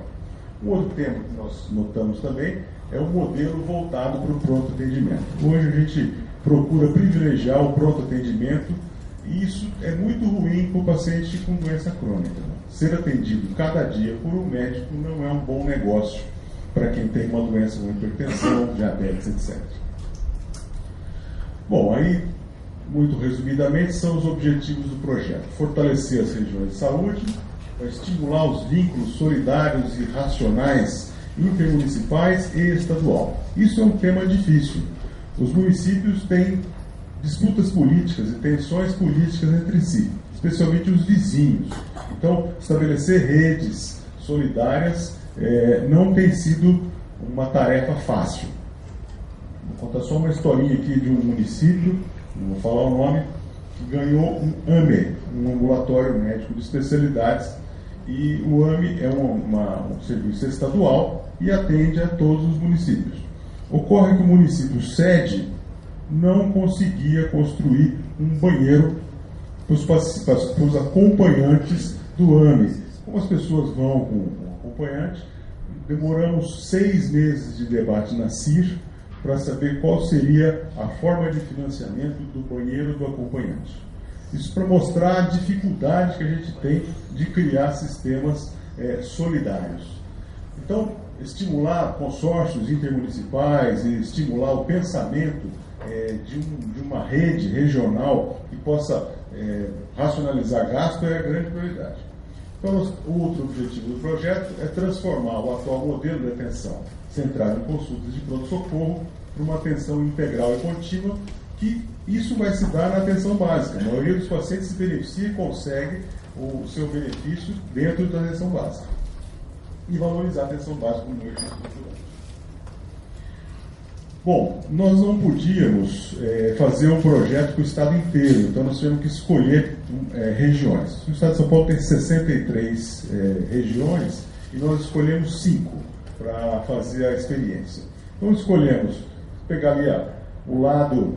Um outro tema que nós notamos também é o modelo voltado para o pronto atendimento. Hoje a gente procura privilegiar o pronto atendimento e isso é muito ruim para o paciente com doença crônica. Ser atendido cada dia por um médico não é um bom negócio para quem tem uma doença como hipertensão, diabetes, etc. Bom, aí, muito resumidamente, são os objetivos do projeto. Fortalecer as regiões de saúde, estimular os vínculos solidários e racionais intermunicipais e estadual. Isso é um tema difícil. Os municípios têm disputas políticas e tensões políticas entre si, especialmente os vizinhos. Então, estabelecer redes solidárias não tem sido uma tarefa fácil. Vou contar só uma historinha aqui de um município, não vou falar o nome, que ganhou um AME, um ambulatório médico de especialidades, e o AME é um serviço estadual e atende a todos os municípios. Ocorre que o município sede não conseguia construir um banheiro para os acompanhantes do AME. Como as pessoas vão com o acompanhante, demoramos 6 meses de debate na CIR para saber qual seria a forma de financiamento do banheiro do acompanhante. Isso para mostrar a dificuldade que a gente tem de criar sistemas solidários. Então, estimular consórcios intermunicipais e estimular o pensamento de uma rede regional que possa racionalizar gasto é a grande prioridade. Então, o outro objetivo do projeto é transformar o atual modelo de atenção centrado em consultas de pronto-socorro para uma atenção integral e contínua, que isso vai se dar na atenção básica. A maioria dos pacientes se beneficia e consegue o seu benefício dentro da atenção básica. E valorizar a atenção básica como meio estruturante. Bom, nós não podíamos fazer um projeto para o estado inteiro, então nós tivemos que escolher regiões. O estado de São Paulo tem 63 regiões e nós escolhemos 5 para fazer a experiência. Então escolhemos pegar ali o lado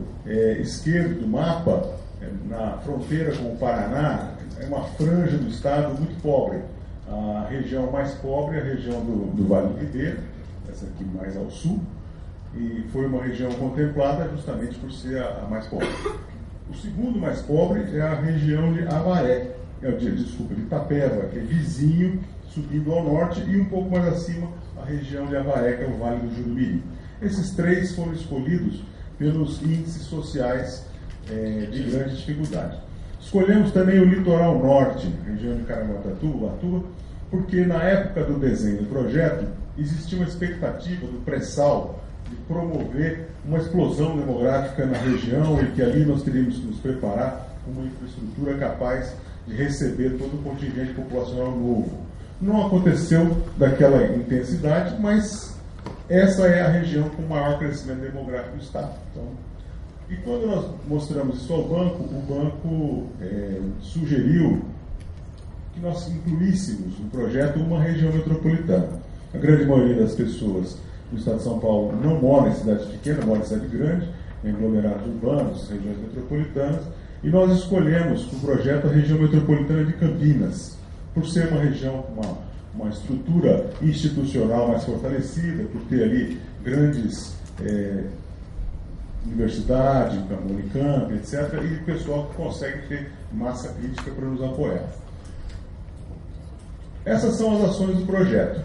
esquerdo do mapa, na fronteira com o Paraná, é uma franja do estado muito pobre. A região mais pobre é a região do Vale do Ribeiro, essa aqui mais ao sul, e foi uma região contemplada justamente por ser a mais pobre. O segundo mais pobre é a região de Avaré, de Itapeva, que é vizinho, subindo ao norte, e um pouco mais acima a região de Avaré, que é o Vale do Jurumiri. Esses 3 foram escolhidos pelos índices sociais de grande dificuldade. Escolhemos também o litoral norte, região de Caraguatatuba, Ubatuba, porque na época do desenho do projeto existia uma expectativa do pré-sal de promover uma explosão demográfica na região e que ali nós teríamos que nos preparar com uma infraestrutura capaz de receber todo o contingente populacional novo. Não aconteceu daquela intensidade, mas essa é a região com maior crescimento demográfico do estado. Então, e quando nós mostramos isso ao banco, o banco sugeriu que nós incluíssemos no projeto uma região metropolitana. A grande maioria das pessoas do estado de São Paulo não mora em cidade pequena, mora em cidade grande, em aglomerados urbanos, regiões metropolitanas, e nós escolhemos para o projeto a região metropolitana de Campinas, por ser uma região com uma estrutura institucional mais fortalecida, por ter ali grandes universidades, Unicamp, etc., e o pessoal que consegue ter massa crítica para nos apoiar. Essas são as ações do projeto.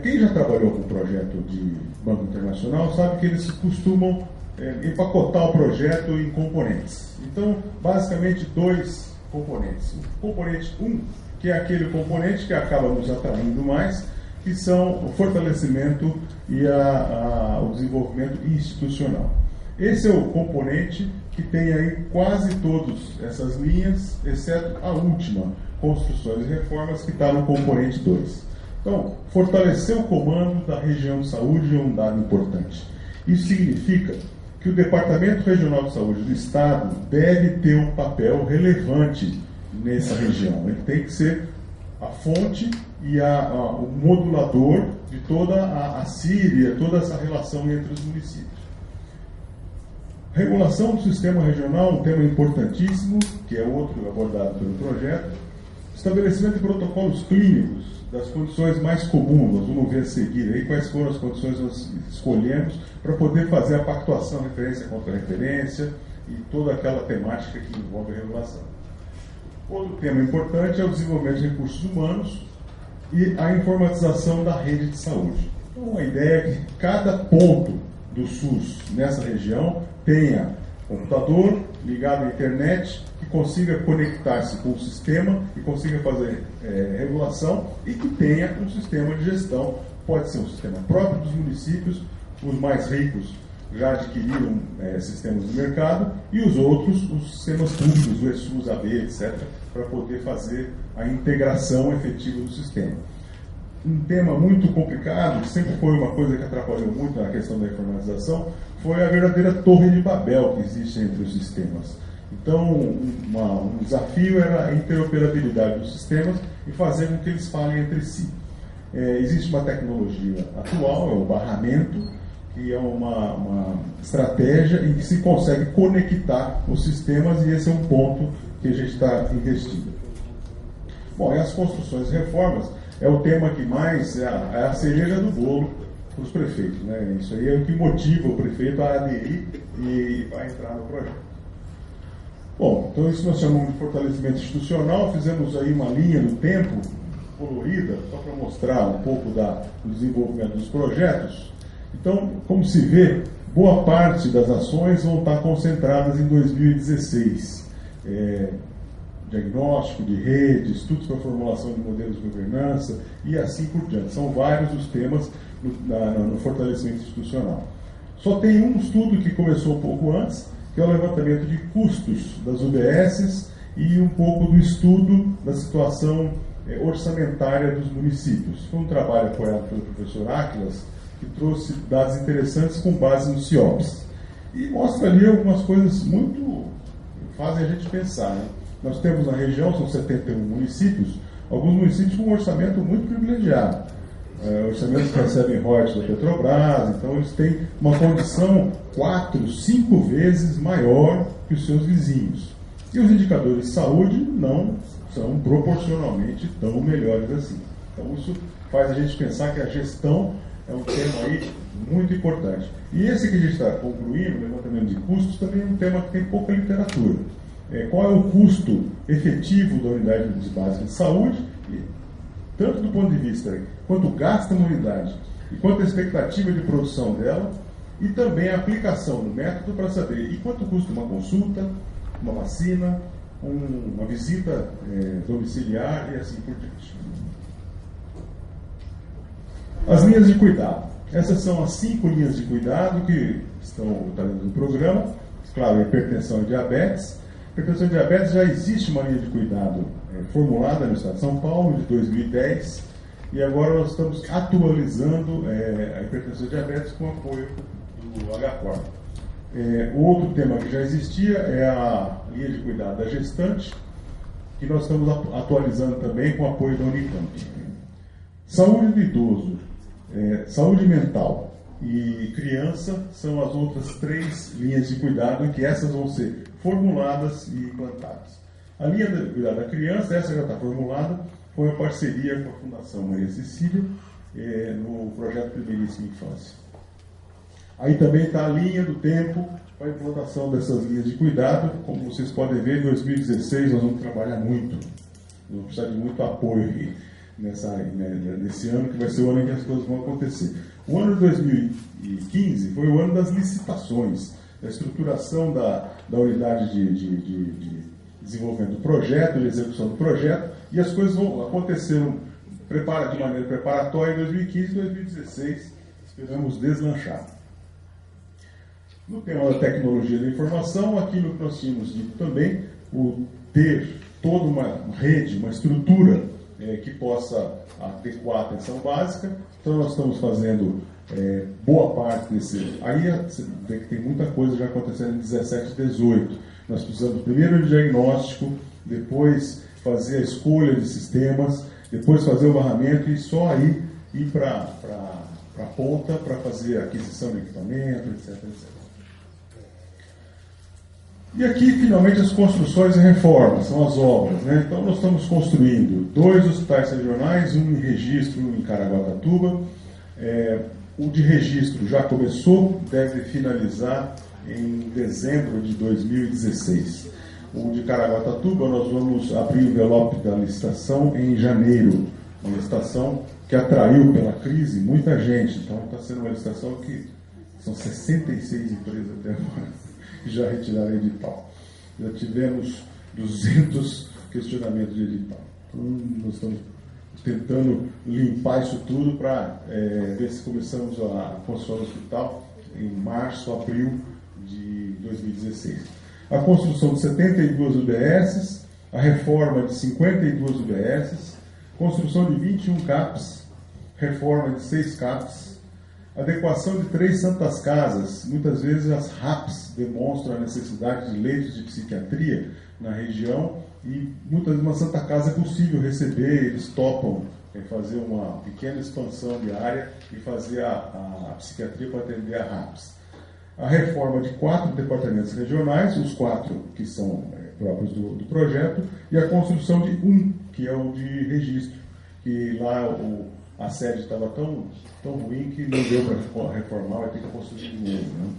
Quem já trabalhou com o projeto de Banco Internacional sabe que eles costumam empacotar o projeto em componentes. Então, basicamente, 2 componentes. O componente 1, que é aquele componente que acaba nos atraindo mais, que são o fortalecimento e o desenvolvimento institucional. Esse é o componente que tem aí quase todas essas linhas, exceto a última, construções e reformas, que está no componente 2. Então, fortalecer o comando da região de saúde é um dado importante. Isso significa que o Departamento Regional de Saúde do Estado deve ter um papel relevante nessa região. Ele tem que ser a fonte e o modulador de toda a Síria, toda essa relação entre os municípios. Regulação do sistema regional, um tema importantíssimo, que é outro abordado pelo projeto. Estabelecimento de protocolos clínicos das condições mais comuns, nós vamos ver a seguir aí quais foram as condições que nós escolhemos para poder fazer a pactuação, referência contra referência e toda aquela temática que envolve a regulação. Outro tema importante é o desenvolvimento de recursos humanos e a informatização da rede de saúde. Então, a ideia é que cada ponto do SUS nessa região tenha computador ligado à internet, que consiga conectar-se com o sistema e consiga fazer regulação e que tenha um sistema de gestão. Pode ser um sistema próprio dos municípios, os mais ricos já adquiriram sistemas do mercado e os outros, os sistemas públicos, o ESUS, AB, etc., para poder fazer a integração efetiva do sistema. Um tema muito complicado, que sempre foi uma coisa que atrapalhou muito na questão da informatização, foi a verdadeira torre de Babel que existe entre os sistemas. Então, um desafio era a interoperabilidade dos sistemas e fazer com que eles falem entre si. Existe uma tecnologia atual, é o barramento, que é uma estratégia em que se consegue conectar os sistemas e esse é um ponto que a gente está investindo. Bom, e as construções e reformas é o tema que mais é a cereja do bolo para os prefeitos, né? Isso aí é o que motiva o prefeito a aderir e a entrar no projeto. Bom, então isso nós chamamos de fortalecimento institucional, fizemos aí uma linha do tempo colorida, só para mostrar um pouco do desenvolvimento dos projetos. Então, como se vê, boa parte das ações vão estar concentradas em 2016. Diagnóstico de rede, estudos para formulação de modelos de governança e assim por diante. São vários os temas no fortalecimento institucional. Só tem um estudo que começou um pouco antes, que é o levantamento de custos das UBSs e um pouco do estudo da situação orçamentária dos municípios. Foi um trabalho apoiado pelo professor Áquilas, que trouxe dados interessantes com base no CIOPS. E mostra ali algumas coisas muito fazem a gente pensar, né? Nós temos na região, são 71 municípios, alguns municípios com um orçamento muito privilegiado. Orçamentos que recebem royalties da Petrobras, então eles têm uma condição 4, 5 vezes maior que os seus vizinhos. E os indicadores de saúde não são proporcionalmente tão melhores assim. Então isso faz a gente pensar que a gestão é um tema aí muito importante. E esse que a gente está concluindo, o levantamento de custos, também é um tema que tem pouca literatura. Qual é o custo efetivo da unidade básica de saúde, tanto do ponto de vista quanto gasta uma unidade e quanto a expectativa de produção dela, e também a aplicação do método para saber e quanto custa uma consulta, uma vacina, uma visita domiciliar e assim por diante. As linhas de cuidado. Essas são as 5 linhas de cuidado que estão no programa. Claro, hipertensão e diabetes. Hipertensão e diabetes já existe uma linha de cuidado formulada no Estado de São Paulo, de 2010, e agora nós estamos atualizando a hipertensão e diabetes com apoio do HCOR. O outro tema que já existia é a linha de cuidado da gestante, que nós estamos atualizando também com apoio da Unicamp. Saúde do idoso, saúde mental e criança são as outras 3 linhas de cuidado, que essas vão ser formuladas e implantadas. A linha de cuidado da criança, essa já está formulada, foi uma parceria com a Fundação Maria Cecília no projeto Primeiríssima Infância. Aí também está a linha do tempo para a implantação dessas linhas de cuidado. Como vocês podem ver, em 2016 nós vamos trabalhar muito, vamos precisar de muito apoio aqui nesse ano, que vai ser o ano em que as coisas vão acontecer. O ano de 2015 foi o ano das licitações, da estruturação da unidade de desenvolvimento do projeto, de execução do projeto, e as coisas aconteceram de maneira preparatória em 2015 e 2016, esperamos deslanchar. No tema da tecnologia da informação, aquilo que nós tínhamos dito também, o ter toda uma rede, uma estrutura que possa adequar a atenção básica. Então nós estamos fazendo boa parte desse. Aí você vê que tem muita coisa já acontecendo em 17 e 18. Nós precisamos primeiro de diagnóstico, depois fazer a escolha de sistemas, depois fazer o barramento e só aí ir para a ponta para fazer aquisição de equipamento, etc, etc. E aqui, finalmente, as construções e reformas, são as obras, né? Então, nós estamos construindo 2 hospitais regionais, um em Registro, um em Caraguatatuba. O de Registro já começou, deve finalizar em dezembro de 2016. O de Caraguatatuba, nós vamos abrir o envelope da licitação em janeiro. Uma licitação que atraiu pela crise muita gente. Então, está sendo uma licitação que são 66 empresas até agora que já retiraram edital. Já tivemos 200 questionamentos de edital. Então, nós estamos tentando limpar isso tudo para ver se começamos a construção do hospital em março, abril de 2016. A construção de 72 UBSs, a reforma de 52 UBSs, construção de 21 CAPs, reforma de 6 CAPs, adequação de 3 santas casas. Muitas vezes as RAPs demonstram a necessidade de leitos de psiquiatria na região e muitas vezes uma santa casa é possível receber, eles topam fazer uma pequena expansão de área e fazer a psiquiatria para atender a RAPs. A reforma de 4 departamentos regionais, os 4 que são próprios do projeto, e a construção de um, que é o de Registro, que lá a sede estava tão ruim que não deu para reformar, vai ter que construir de novo. Né?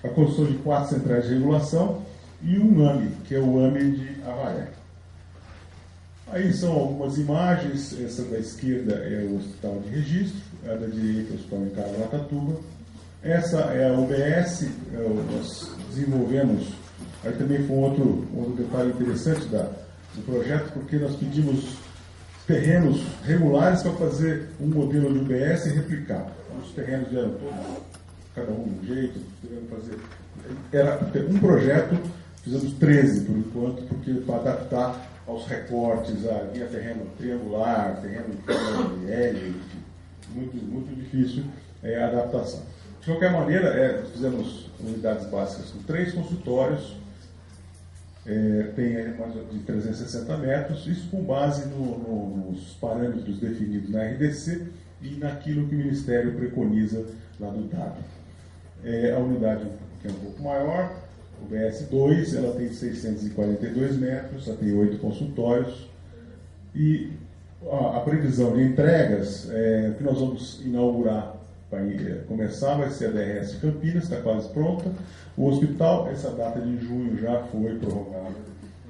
A construção de 4 centrais de regulação e um AME, que é o AME de Avaré. Aí são algumas imagens, essa da esquerda é o Hospital de Registro, a da direita é o Hospital em Caraguatatuba. Essa é a UBS, nós desenvolvemos, aí também foi outro detalhe interessante do projeto, porque nós pedimos terrenos regulares para fazer um modelo de UBS e replicar. Os terrenos eram todos, cada um de um jeito, tivemos fazer. Era um projeto, fizemos 13 por enquanto, porque para adaptar aos recortes, havia terreno triangular, terreno de L, muito difícil a adaptação. De qualquer maneira, fizemos unidades básicas com 3 consultórios, tem mais de 360 metros, isso com base nos parâmetros definidos na RDC e naquilo que o Ministério preconiza lá no dado. A unidade que é um pouco maior, o BS2, ela tem 642 metros, ela tem 8 consultórios e a previsão de entregas, que nós vamos inaugurar, vai começar, vai ser a DRS Campinas, está quase pronta. O hospital, essa data de junho já foi prorrogada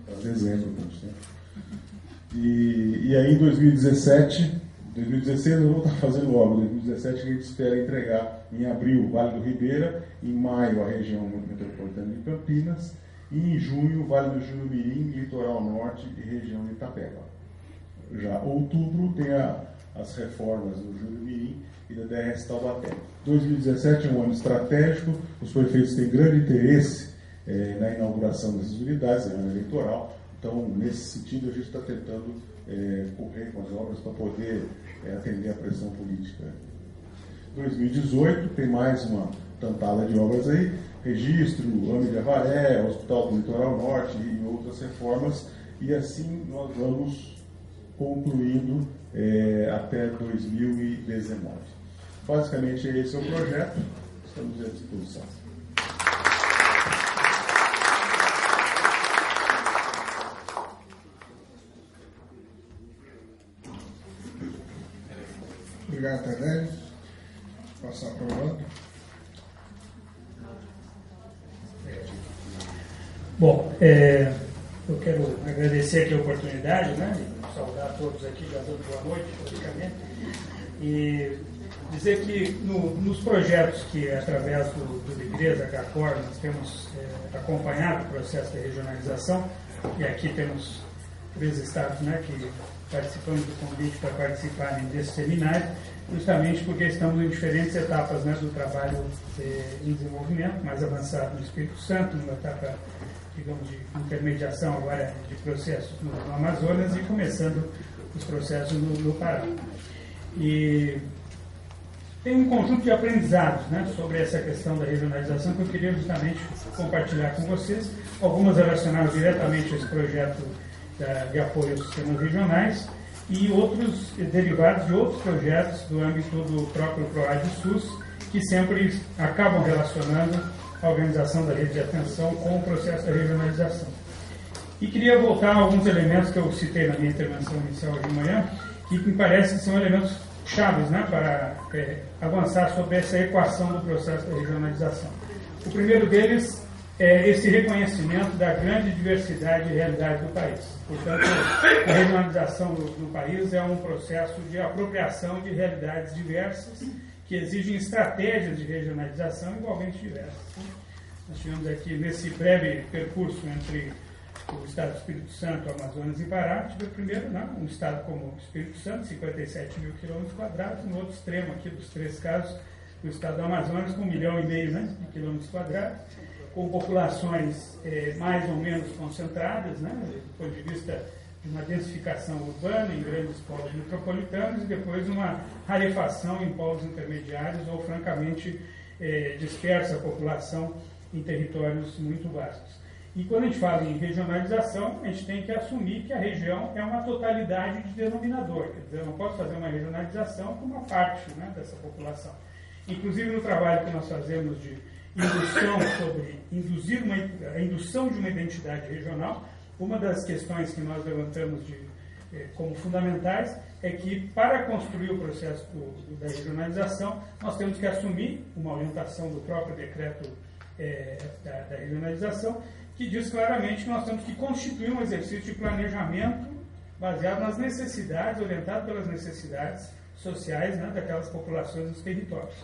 para dezembro, como sempre. E aí em 2016 nós vamos estar fazendo obra. Em 2017 a gente espera entregar em abril o Vale do Ribeira, em maio a região metropolitana de Campinas e em junho o Vale do Jurumirim, Litoral Norte e região de Itapeva. Já outubro tem as reformas do Jurumirim e da DRS Taubaté. 2017 é um ano estratégico, os prefeitos têm grande interesse na inauguração dessas unidades, é ano eleitoral, então nesse sentido a gente está tentando correr com as obras para poder atender a pressão política. 2018 tem mais uma tantada de obras aí, Registro, AME de Avaré, Hospital do Litoral Norte e outras reformas, e assim nós vamos concluindo até 2019. Basicamente esse é o projeto, estamos à disposição. Obrigado, Tadeu. Passar para o outro. Bom, eu quero agradecer aqui a oportunidade, né, e saudar a todos aqui, já dando boa noite, praticamente, e dizer que nos projetos que, através do Ligreza, CACOR, nós temos acompanhado o processo de regionalização, e aqui temos 3 estados, né, que participamos do convite para participarem desse seminário, justamente porque estamos em diferentes etapas, né, do trabalho em desenvolvimento, mais avançado no Espírito Santo, numa etapa, digamos, de intermediação agora de processos no Amazonas e começando os processos no Pará. E tem um conjunto de aprendizados, né, sobre essa questão da regionalização que eu queria justamente compartilhar com vocês, algumas relacionadas diretamente a esse projeto de apoio aos sistemas regionais e outros derivados de outros projetos do âmbito do próprio PROAD-SUS, que sempre acabam relacionando a organização da rede de atenção com o processo da regionalização. E queria voltar a alguns elementos que eu citei na minha intervenção inicial de manhã, que me parece que são elementos chaves, né, para avançar sobre essa equação do processo da regionalização. O primeiro deles é esse reconhecimento da grande diversidade e realidade do país. Portanto, a regionalização no país é um processo de apropriação de realidades diversas que exigem estratégias de regionalização igualmente diversas. Nós tivemos aqui, nesse breve percurso entre o Estado do Espírito Santo, Amazonas e Pará, tive primeiro, né, um Estado como o Espírito Santo, 57 mil quilômetros quadrados, no outro extremo aqui dos três casos, o Estado do Amazonas, com 1,5 milhão, né, de quilômetros quadrados, com populações mais ou menos concentradas, né, do ponto de vista de uma densificação urbana em grandes polos metropolitanos e depois uma rarefação em polos intermediários ou, francamente, dispersa a população em territórios muito vastos. E quando a gente fala em regionalização, a gente tem que assumir que a região é uma totalidade de denominador. Quer dizer, eu não posso fazer uma regionalização com uma parte, né, dessa população. Inclusive, no trabalho que nós fazemos de indução sobre a indução de uma identidade regional, uma das questões que nós levantamos como fundamentais é que, para construir o processo da regionalização, nós temos que assumir uma orientação do próprio decreto da regionalização, que diz claramente que nós temos que constituir um exercício de planejamento baseado nas necessidades, orientado pelas necessidades sociais, né, daquelas populações dos territórios.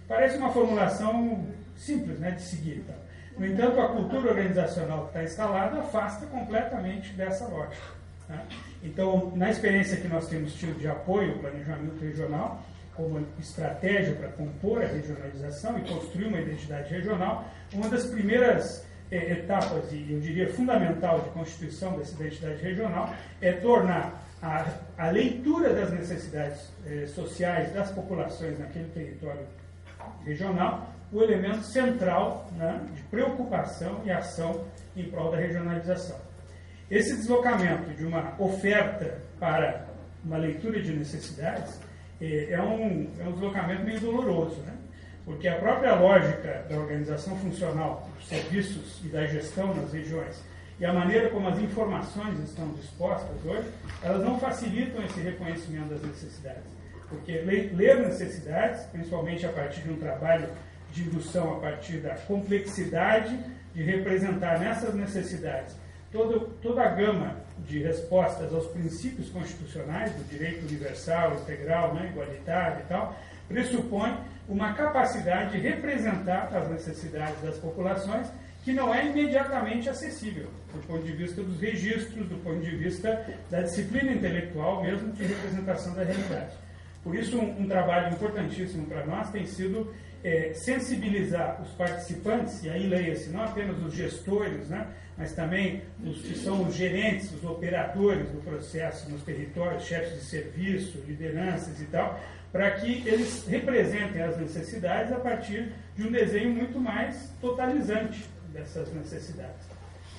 Parece uma formulação simples, né, de seguir. Tá? No entanto, a cultura organizacional que está instalada afasta completamente dessa lógica. Tá? Então, na experiência que nós temos tido de apoio ao planejamento regional, como estratégia para compor a regionalização e construir uma identidade regional, uma das primeiras etapas, e eu diria fundamental, de constituição dessa identidade regional é tornar a leitura das necessidades sociais das populações naquele território regional o elemento central, né, de preocupação e ação em prol da regionalização. Esse deslocamento de uma oferta para uma leitura de necessidades é um deslocamento meio doloroso, né? Porque a própria lógica da organização funcional dos serviços e da gestão nas regiões e a maneira como as informações estão dispostas hoje, elas não facilitam esse reconhecimento das necessidades. Porque ler necessidades, principalmente a partir de um trabalho de indução a partir da complexidade de representar nessas necessidades toda a gama de respostas aos princípios constitucionais do direito universal, integral, né, igualitário e tal, pressupõe uma capacidade de representar as necessidades das populações que não é imediatamente acessível, do ponto de vista dos registros, do ponto de vista da disciplina intelectual mesmo de representação da realidade. Por isso, um trabalho importantíssimo para nós tem sido sensibilizar os participantes, e aí leia-se não apenas os gestores, né, mas também os que são os gerentes, os operadores do processo nos territórios, chefes de serviço, lideranças e tal, para que eles representem as necessidades a partir de um desenho muito mais totalizante dessas necessidades.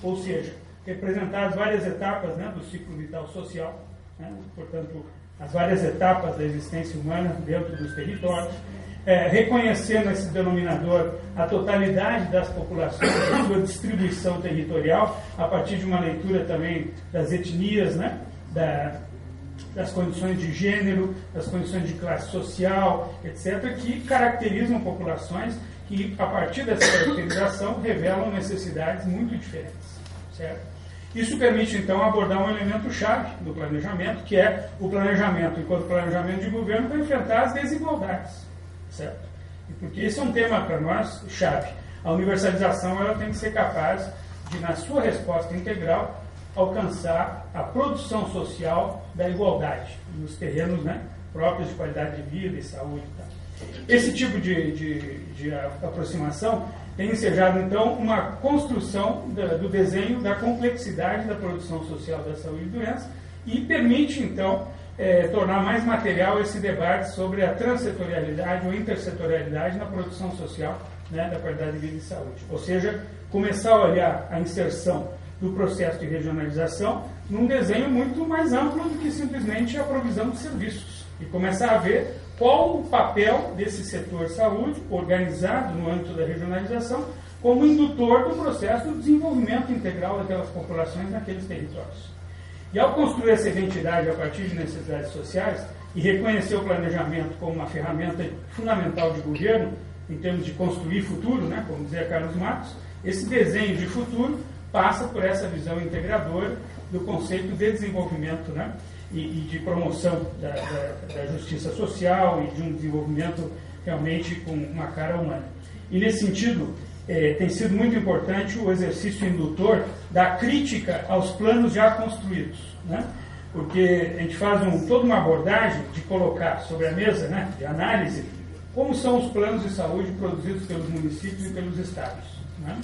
Ou seja, representar as várias etapas, né, do ciclo vital social, né, portanto, as várias etapas da existência humana dentro dos territórios, reconhecendo esse denominador a totalidade das populações, a sua distribuição territorial, a partir de uma leitura também das etnias, né, das condições de gênero, das condições de classe social, etc., que caracterizam populações que, a partir dessa caracterização, revelam necessidades muito diferentes. Certo? Isso permite, então, abordar um elemento-chave do planejamento, que é o planejamento, enquanto planejamento de governo, para enfrentar as desigualdades. Certo? E porque esse é um tema, para nós, chave. A universalização ela tem que ser capaz de, na sua resposta integral, alcançar a produção social da igualdade nos terrenos, né, próprios de qualidade de vida e saúde. Tá? Esse tipo de aproximação tem ensejado, então, uma construção do desenho da complexidade da produção social da saúde e doença e permite, então, tornar mais material esse debate sobre a transsetorialidade ou intersetorialidade na produção social, né, da qualidade de vida e saúde. Ou seja, começar a olhar a inserção do processo de regionalização num desenho muito mais amplo do que simplesmente a provisão de serviços, e começar a ver qual o papel desse setor saúde, organizado no âmbito da regionalização, como indutor do processo do desenvolvimento integral daquelas populações naqueles territórios. E ao construir essa identidade a partir de necessidades sociais e reconhecer o planejamento como uma ferramenta fundamental de governo, em termos de construir futuro, né, como dizia Carlos Marcos, esse desenho de futuro passa por essa visão integradora do conceito de desenvolvimento, né, e de promoção da justiça social e de um desenvolvimento realmente com uma cara humana. E nesse sentido, tem sido muito importante o exercício indutor da crítica aos planos já construídos, né? Porque a gente faz toda uma abordagem de colocar sobre a mesa, né, de análise, como são os planos de saúde produzidos pelos municípios e pelos estados, né?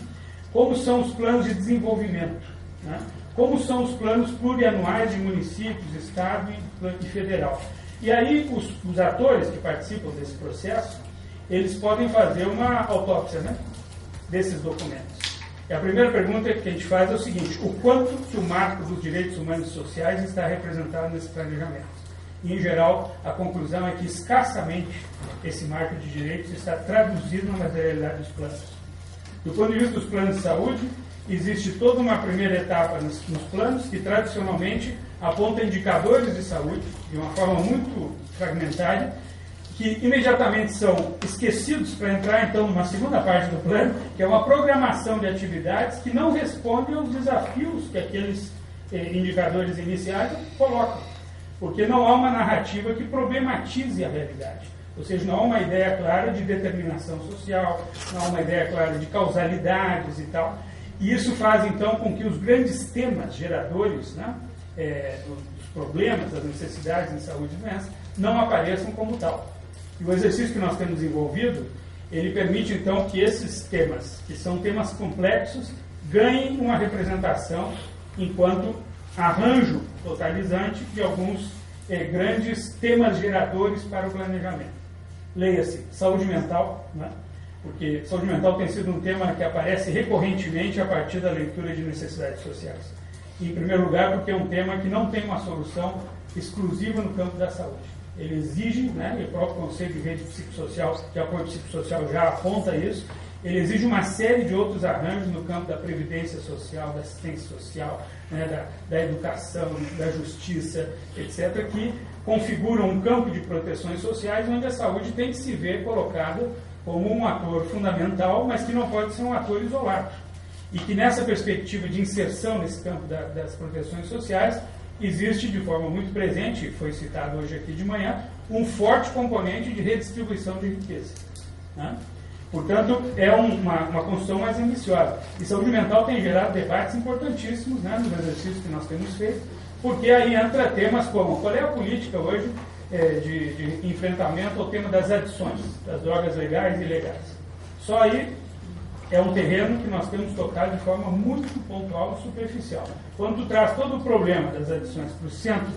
Como são os planos de desenvolvimento, né? Como são os planos plurianuais de municípios, estado e federal. E aí os atores que participam desse processo, eles podem fazer uma autópsia, né, desses documentos. E a primeira pergunta que a gente faz é o seguinte: o quanto que o marco dos direitos humanos e sociais está representado nesse planejamento? E, em geral, a conclusão é que escassamente esse marco de direitos está traduzido na materialidade dos planos. Do ponto de vista dos planos de saúde, existe toda uma primeira etapa nos planos que tradicionalmente aponta indicadores de saúde de uma forma muito fragmentária, que imediatamente são esquecidos para entrar então numa segunda parte do plano, que é uma programação de atividades que não respondem aos desafios que aqueles indicadores iniciais colocam, porque não há uma narrativa que problematize a realidade. Ou seja, não há uma ideia clara de determinação social, não há uma ideia clara de causalidades e tal. E isso faz, então, com que os grandes temas geradores, né, dos problemas, das necessidades em saúde e doença, não apareçam como tal. E o exercício que nós temos envolvido, ele permite, então, que esses temas, que são temas complexos, ganhem uma representação enquanto arranjo totalizante de alguns grandes temas geradores para o planejamento. Leia-se saúde mental, né? Porque saúde mental tem sido um tema que aparece recorrentemente a partir da leitura de necessidades sociais. E, em primeiro lugar, porque é um tema que não tem uma solução exclusiva no campo da saúde. Ele exige, né, e o próprio conceito de rede psicossocial, de apoio psicossocial já aponta isso, ele exige uma série de outros arranjos no campo da previdência social, da assistência social, né, da educação, da justiça, etc., que configuram um campo de proteções sociais onde a saúde tem que se ver colocada como um ator fundamental, mas que não pode ser um ator isolado. E que nessa perspectiva de inserção nesse campo das proteções sociais, existe de forma muito presente, foi citado hoje aqui de manhã, um forte componente de redistribuição de riqueza, né? Portanto, é uma construção mais ambiciosa. E saúde mental tem gerado debates importantíssimos, né, nos exercícios que nós temos feito, porque aí entra temas como qual é a política hoje de enfrentamento ao tema das adições, das drogas legais e ilegais. Só aí é um terreno que nós temos tocado de forma muito pontual e superficial. Quando tu traz todo o problema das adições para o centro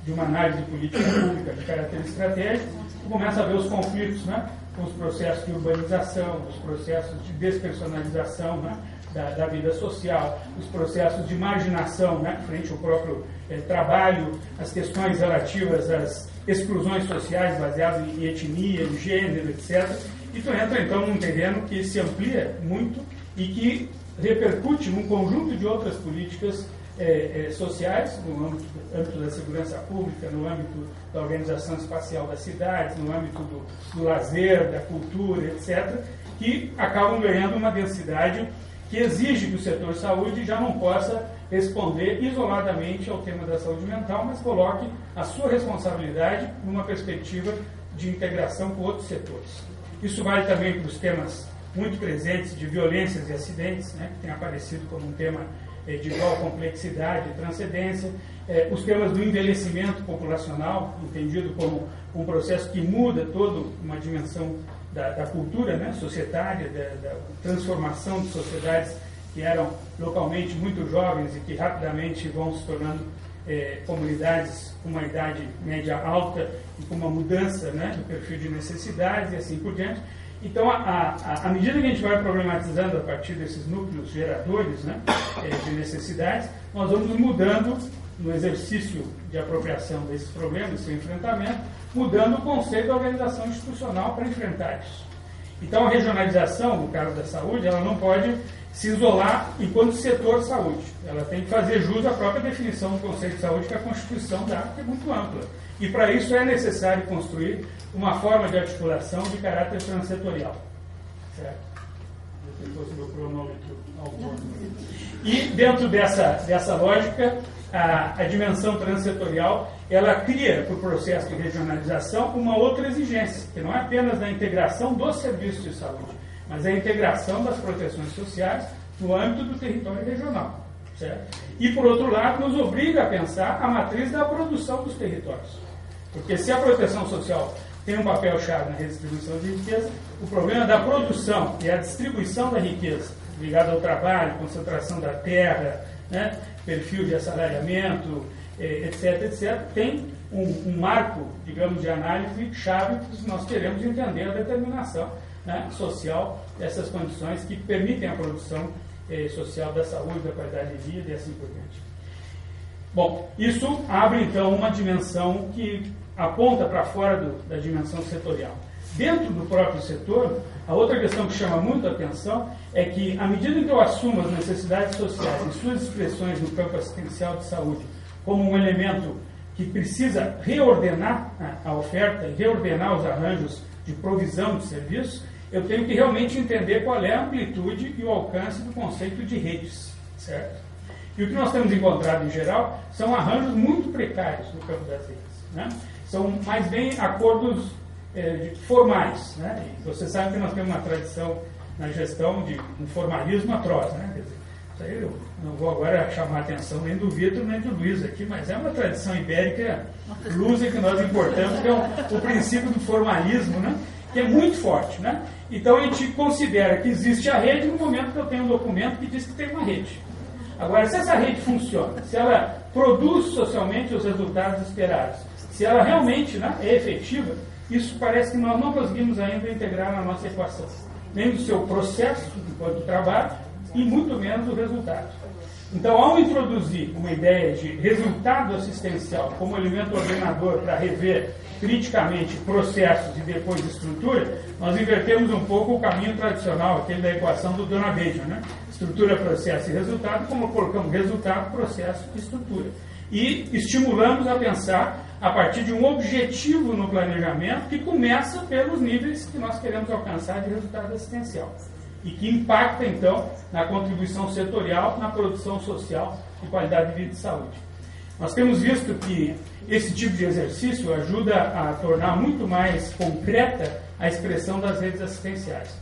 de uma análise de política pública de caráter estratégico, tu começa a ver os conflitos, né, com os processos de urbanização, os processos de despersonalização, né, da vida social, os processos de marginação, né, frente ao próprio trabalho, as questões relativas às exclusões sociais baseadas em etnia, em gênero, etc. E tu entra, então, num terreno que se amplia muito e que repercute num conjunto de outras políticas sociais, no âmbito da segurança pública, no âmbito da organização espacial das cidades, no âmbito do lazer, da cultura, etc., que acabam ganhando uma densidade que exige que o setor saúde já não possa responder isoladamente ao tema da saúde mental, mas coloque a sua responsabilidade numa perspectiva de integração com outros setores. Isso vale também para os temas muito presentes de violências e acidentes, né, que tem aparecido como um tema de igual complexidade e transcendência, os temas do envelhecimento populacional, entendido como um processo que muda toda uma dimensão da cultura, né, societária, da transformação de sociedades que eram localmente muito jovens e que rapidamente vão se tornando comunidades com uma idade média alta e com uma mudança, né, do perfil de necessidades e assim por diante. Então, à medida que a gente vai problematizando a partir desses núcleos geradores, né, de necessidades, nós vamos mudando no exercício de apropriação desses problemas, seu enfrentamento, mudando o conceito da organização institucional para enfrentar isso. Então, a regionalização, no caso da saúde, ela não pode se isolar enquanto setor saúde. Ela tem que fazer jus à própria definição do conceito de saúde que a Constituição dá, que é muito ampla. E, para isso, é necessário construir uma forma de articulação de caráter transsetorial. Certo? Eu tenho meu cronômetro algum. E, dentro dessa lógica, a dimensão transsetorial, ela cria, por processo de regionalização, uma outra exigência, que não é apenas da integração dos serviços de saúde, mas a integração das proteções sociais no âmbito do território regional. Certo? E, por outro lado, nos obriga a pensar a matriz da produção dos territórios. Porque se a proteção social tem um papel-chave na redistribuição de riqueza, o problema da produção e a distribuição da riqueza, ligada ao trabalho, concentração da terra, né, perfil de assalariamento, etc., tem um marco, digamos, de análise chave se nós queremos entender a determinação, né, social dessas condições que permitem a produção social da saúde, da qualidade de vida e assim por diante. Bom, isso abre então uma dimensão que aponta para fora da dimensão setorial. Dentro do próprio setor, a outra questão que chama muito a atenção é que, à medida que eu assumo as necessidades sociais em suas expressões no campo assistencial de saúde como um elemento que precisa reordenar a oferta e reordenar os arranjos de provisão de serviços, eu tenho que realmente entender qual é a amplitude e o alcance do conceito de redes, certo? E o que nós temos encontrado, em geral, são arranjos muito precários no campo das redes, né? São mais bem acordos formais, né? E você sabe que nós temos uma tradição na gestão de um formalismo atroz, né? Quer dizer, isso aí eu não vou agora chamar a atenção nem do Vitor nem do Luiz aqui, mas é uma tradição ibérica lusa que nós importamos, que é o princípio do formalismo, né? Que é muito forte, né? Então a gente considera que existe a rede no momento que eu tenho um documento que diz que tem uma rede. Agora, se essa rede funciona, se ela produz socialmente os resultados esperados, se ela realmente, né, é efetiva, isso parece que nós não conseguimos ainda integrar na nossa equação. Nem do seu processo, enquanto trabalho, e muito menos do resultado. Então, ao introduzir uma ideia de resultado assistencial como elemento ordenador para rever criticamente processos e depois estrutura, nós invertemos um pouco o caminho tradicional, aquele da equação do Donabedio, né? Estrutura, processo e resultado, como colocamos resultado, processo e estrutura. E estimulamos a pensar a partir de um objetivo no planejamento que começa pelos níveis que nós queremos alcançar de resultado assistencial e que impacta, então, na contribuição setorial, na produção social e qualidade de vida e saúde. Nós temos visto que esse tipo de exercício ajuda a tornar muito mais concreta a expressão das redes assistenciais.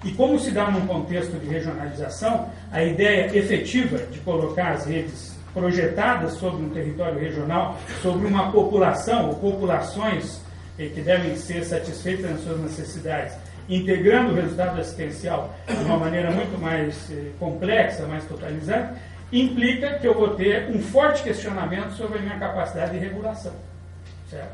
E como se dá num contexto de regionalização, a ideia efetiva de colocar as redes projetadas sobre um território regional, sobre uma população ou populações que devem ser satisfeitas nas suas necessidades, integrando o resultado assistencial de uma maneira muito mais complexa, mais totalizante, implica que eu vou ter um forte questionamento sobre a minha capacidade de regulação. Certo?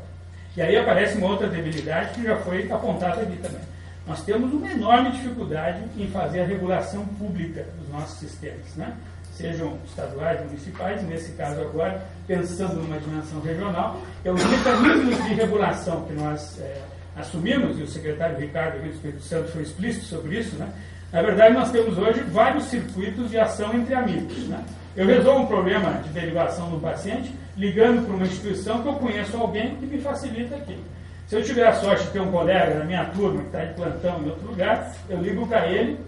E aí aparece uma outra debilidade que já foi apontada aqui também. Nós temos uma enorme dificuldade em fazer a regulação pública dos nossos sistemas, né? Sejam estaduais, municipais, nesse caso agora, pensando numa dimensão regional, os mecanismos de regulação que nós assumimos, e o secretário Ricardo aqui do Espírito Santo foi explícito sobre isso, né? Na verdade, nós temos hoje vários circuitos de ação entre amigos, né? Eu resolvo um problema de derivação do paciente ligando para uma instituição que eu conheço alguém que me facilita aquilo. Se eu tiver a sorte de ter um colega na minha turma que está de plantão em outro lugar, eu ligo para ele,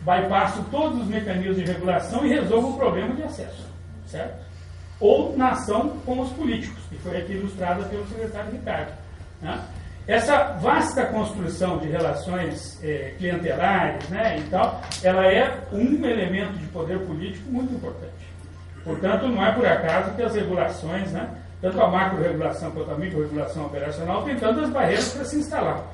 bypasso todos os mecanismos de regulação e resolvo o problema de acesso, certo? Ou na ação com os políticos, que foi aqui ilustrada pelo secretário Ricardo, né? Essa vasta construção de relações clientelares, né, e tal, ela é um elemento de poder político muito importante. Portanto, não é por acaso que as regulações, né, tanto a macro-regulação quanto a micro-regulação operacional, tem tantas barreiras para se instalar.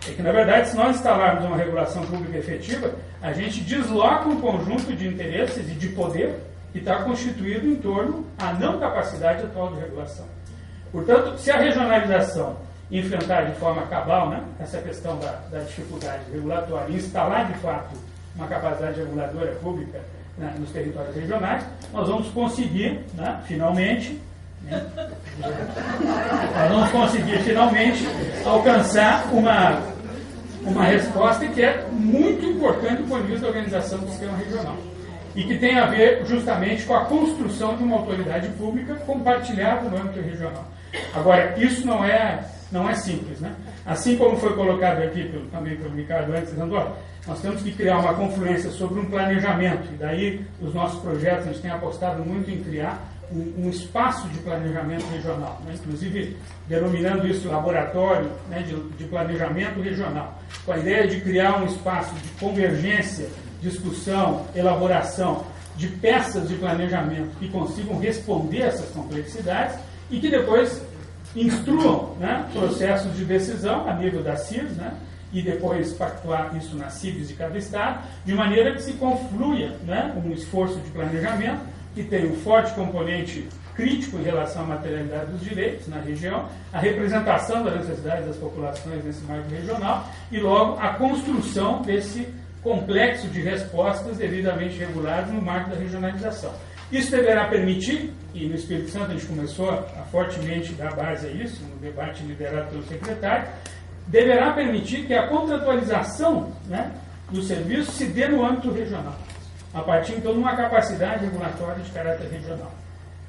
É que, na verdade, se nós instalarmos uma regulação pública efetiva, a gente desloca um conjunto de interesses e de poder que está constituído em torno à não capacidade atual de regulação. Portanto, se a regionalização enfrentar de forma cabal, né, essa questão da dificuldade regulatória e instalar de fato uma capacidade reguladora pública, né, nos territórios regionais, nós vamos conseguir, né, finalmente, alcançar uma resposta que é muito importante do ponto de vista da organização do sistema regional e que tem a ver justamente com a construção de uma autoridade pública compartilhada no âmbito regional. Agora, isso não é simples, né? Assim como foi colocado aqui também pelo Ricardo antes, dizendo, nós temos que criar uma confluência sobre um planejamento, e daí os nossos projetos, a gente tem apostado muito em criar um espaço de planejamento regional, né? Inclusive denominando isso laboratório, né, de planejamento regional, com a ideia de criar um espaço de convergência, discussão, elaboração de peças de planejamento que consigam responder a essas complexidades e que depois instruam, né, processos de decisão a nível da CIRS, né, e depois pactuar isso nas CIVs de cada estado, de maneira que se conflua, né, um esforço de planejamento que tem um forte componente crítico em relação à materialidade dos direitos na região, a representação das necessidades das populações nesse marco regional e, logo, a construção desse complexo de respostas devidamente reguladas no marco da regionalização. Isso deverá permitir, e no Espírito Santo a gente começou a fortemente dar base a isso, no debate liderado pelo secretário, deverá permitir que a contratualização, né, do serviço se dê no âmbito regional, a partir então de uma capacidade regulatória de caráter regional.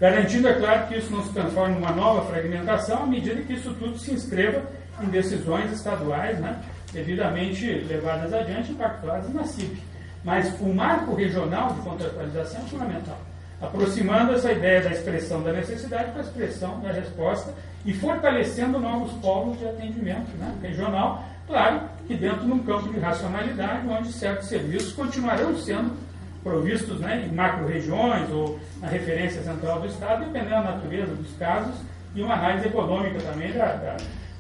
Garantindo, é claro, que isso não se transforme numa nova fragmentação à medida que isso tudo se inscreva em decisões estaduais, né, devidamente levadas adiante e pactuadas na CIP. Mas o marco regional de contratualização é fundamental, aproximando essa ideia da expressão da necessidade com a expressão da resposta e fortalecendo novos polos de atendimento, né, regional, claro que dentro de um campo de racionalidade, onde certos serviços continuarão sendo provistos, né, em macro-regiões ou na referência central do Estado, dependendo da natureza dos casos, e uma análise econômica também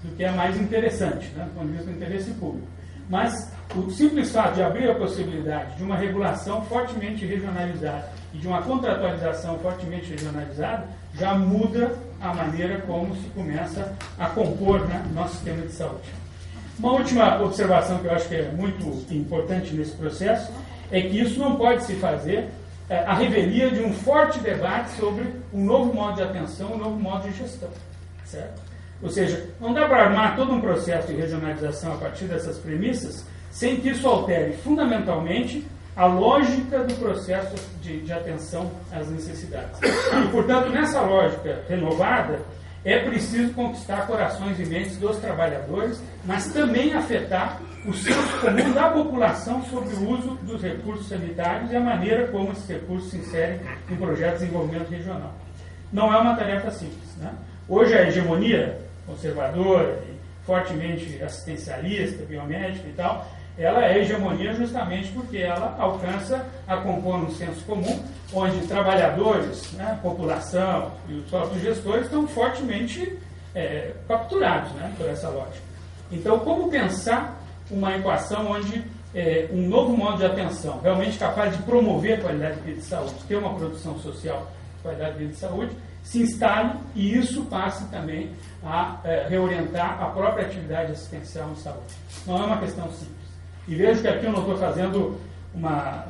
do que é mais interessante, né, do ponto de vista do interesse público. Mas o simples fato de abrir a possibilidade de uma regulação fortemente regionalizada e de uma contratualização fortemente regionalizada já muda a maneira como se começa a compor, né, nosso sistema de saúde. Uma última observação que eu acho que é muito importante nesse processo é que isso não pode se fazer à revelia de um forte debate sobre um novo modo de atenção, um novo modo de gestão, certo? Ou seja, não dá para armar todo um processo de regionalização a partir dessas premissas sem que isso altere fundamentalmente a lógica do processo de atenção às necessidades. E, portanto, nessa lógica renovada, é preciso conquistar corações e mentes dos trabalhadores, mas também afetar o senso comum da população sobre o uso dos recursos sanitários e a maneira como esses recursos se inserem em projetos de desenvolvimento regional. Não é uma tarefa simples, né? Hoje a hegemonia conservadora e fortemente assistencialista, biomédica e tal, ela é hegemonia justamente porque ela alcança a compor um senso comum, onde trabalhadores, né, população e os próprios gestores estão fortemente capturados, né, por essa lógica. Então, como pensar uma equação onde um novo modo de atenção, realmente capaz de promover a qualidade de vida e saúde, ter uma produção social de qualidade de vida e saúde, se instale e isso passe também a reorientar a própria atividade assistencial em saúde. Não é uma questão simples. E vejo que aqui eu não estou fazendo uma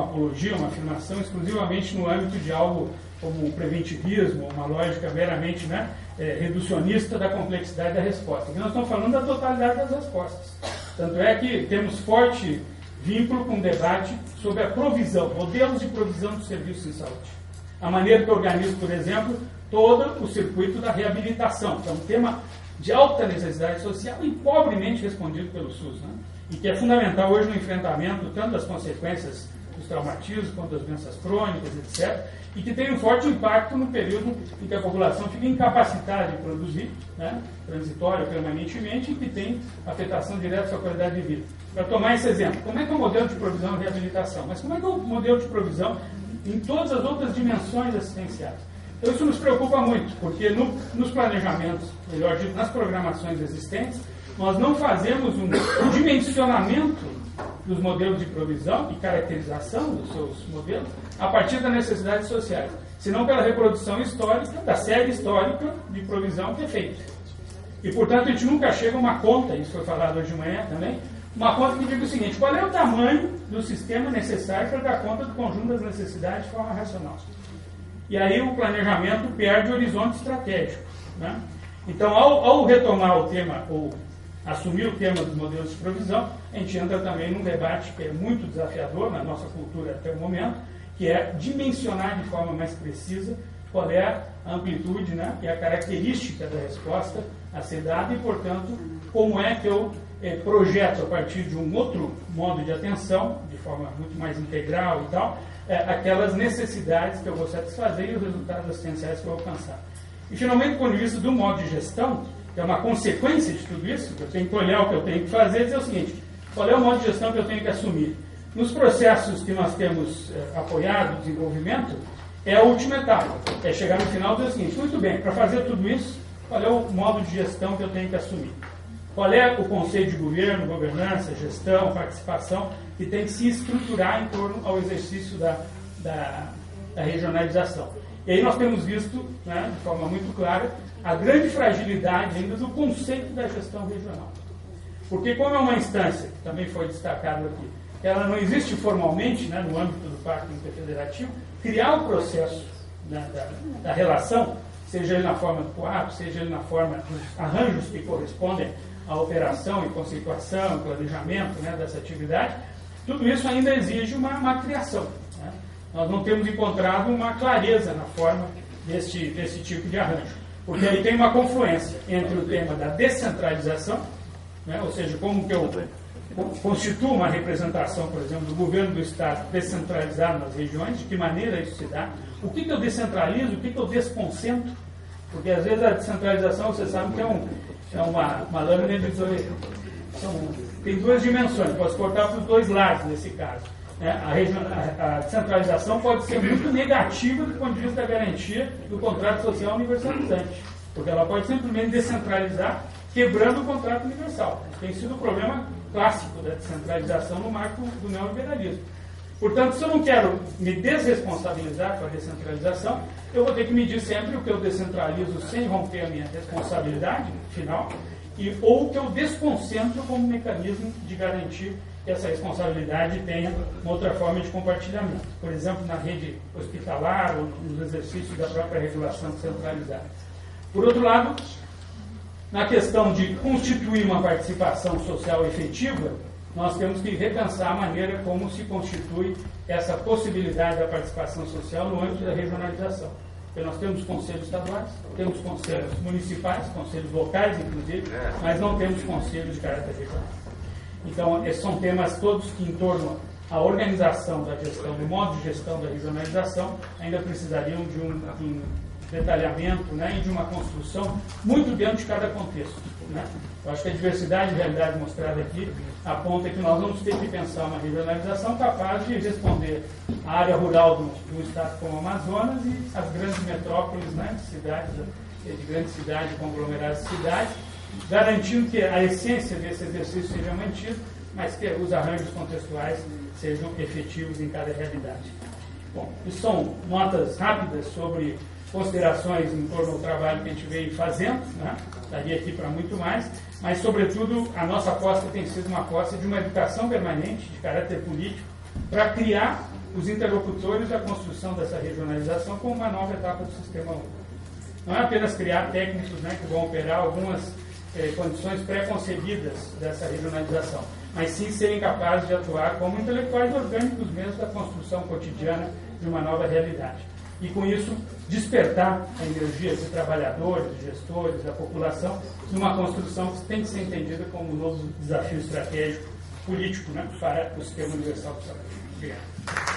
apologia, uma afirmação exclusivamente no âmbito de algo como um preventivismo, uma lógica meramente, né, reducionista da complexidade da resposta. Aqui nós estamos falando da totalidade das respostas. Tanto é que temos forte vínculo com o debate sobre a provisão, modelos de provisão de serviços em saúde. A maneira que organiza, por exemplo, todo o circuito da reabilitação, que é um tema de alta necessidade social e pobremente respondido pelo SUS, né? E que é fundamental hoje no enfrentamento tanto das consequências dos traumatismos quanto das doenças crônicas, etc., e que tem um forte impacto no período em que a população fica incapacitada de produzir, né, transitória permanentemente, e que tem afetação direta à sua qualidade de vida. Para tomar esse exemplo, como é que é o modelo de provisão e reabilitação? Mas como é que é o modelo de provisão em todas as outras dimensões assistenciais? Então isso nos preocupa muito, porque nos planejamentos, melhor dito, nas programações existentes, nós não fazemos um dimensionamento dos modelos de provisão e caracterização dos seus modelos a partir das necessidades sociais, senão pela reprodução histórica, da série histórica de provisão que é feita. E, portanto, a gente nunca chega a uma conta, isso foi falado hoje de manhã também, uma conta que diga o seguinte: qual é o tamanho do sistema necessário para dar conta do conjunto das necessidades de forma racional? E aí o planejamento perde o horizonte estratégico, né? Então, ao retomar o tema, ou assumir o tema dos modelos de provisão, a gente entra também num debate que é muito desafiador na nossa cultura até o momento, que é dimensionar de forma mais precisa qual é a amplitude, né, e a característica da resposta a ser dada e, portanto, como é que eu projeto a partir de um outro modo de atenção, de forma muito mais integral e tal, aquelas necessidades que eu vou satisfazer e os resultados assistenciais que eu vou alcançar. E, finalmente, do ponto de vista do modo de gestão, que é uma consequência de tudo isso, eu tenho que olhar o que eu tenho que fazer e dizer o seguinte: qual é o modo de gestão que eu tenho que assumir? Nos processos que nós temos apoiado, desenvolvimento, é a última etapa, é chegar no final e dizer o seguinte: muito bem, para fazer tudo isso, qual é o modo de gestão que eu tenho que assumir? Qual é o conceito de governo, governança, gestão, participação, que tem que se estruturar em torno ao exercício da regionalização? E aí nós temos visto, né, de forma muito clara, a grande fragilidade ainda do conceito da gestão regional. Porque, como é uma instância, que também foi destacado aqui, ela não existe formalmente, né, no âmbito do Pacto Interfederativo, criar o processo, né, da relação, seja ele na forma do coato, seja ele na forma dos arranjos que correspondem à operação e conceituação, planejamento, né, dessa atividade, tudo isso ainda exige uma criação. Né? Nós não temos encontrado uma clareza na forma desse tipo de arranjo. Porque aí tem uma confluência entre o tema da descentralização, né, ou seja, como que eu constituo uma representação, por exemplo, do governo do Estado descentralizado nas regiões, de que maneira isso se dá, o que eu descentralizo, o que eu desconcentro, porque às vezes a descentralização, você sabe que é uma lâmina de dois, tem duas dimensões, posso cortar para os dois lados nesse caso. A descentralização pode ser muito negativa do ponto de vista da garantia do contrato social universalizante, porque ela pode simplesmente descentralizar, quebrando o contrato universal. Tem sido o problema clássico da descentralização no marco do neoliberalismo. Portanto, se eu não quero me desresponsabilizar com a descentralização, eu vou ter que medir sempre o que eu descentralizo sem romper a minha responsabilidade final, ou o que eu desconcentro como mecanismo de garantir que essa responsabilidade tenha uma outra forma de compartilhamento. Por exemplo, na rede hospitalar ou nos exercícios da própria regulação centralizada. Por outro lado, na questão de constituir uma participação social efetiva, nós temos que repensar a maneira como se constitui essa possibilidade da participação social no âmbito da regionalização. Porque nós temos conselhos estaduais, temos conselhos municipais, conselhos locais, inclusive, mas não temos conselhos de caráter regional. Então, esses são temas todos que, em torno à organização da gestão, do modo de gestão da regionalização, ainda precisariam de um detalhamento, né, e de uma construção muito dentro de cada contexto. Né? Eu acho que a diversidade de realidade mostrada aqui aponta que nós vamos ter que pensar uma regionalização capaz de responder à área rural do estado como o Amazonas e as grandes metrópoles, né, de grandes cidades, conglomerados de cidades, garantindo que a essência desse exercício seja mantida, mas que os arranjos contextuais sejam efetivos em cada realidade. Bom, isso são notas rápidas sobre considerações em torno ao trabalho que a gente vem fazendo, né? Estaria aqui para muito mais, mas, sobretudo, a nossa aposta tem sido uma aposta de uma educação permanente, de caráter político, para criar os interlocutores da construção dessa regionalização como uma nova etapa do Sistema Único. Não é apenas criar técnicos, né, que vão operar algumas condições pré-concebidas dessa regionalização, mas sim serem capazes de atuar como intelectuais orgânicos mesmo da construção cotidiana de uma nova realidade. E, com isso, despertar a energia de trabalhadores, de gestores, da população, numa construção que tem que ser entendida como um novo desafio estratégico político, né, para o sistema universal de saúde. Obrigado.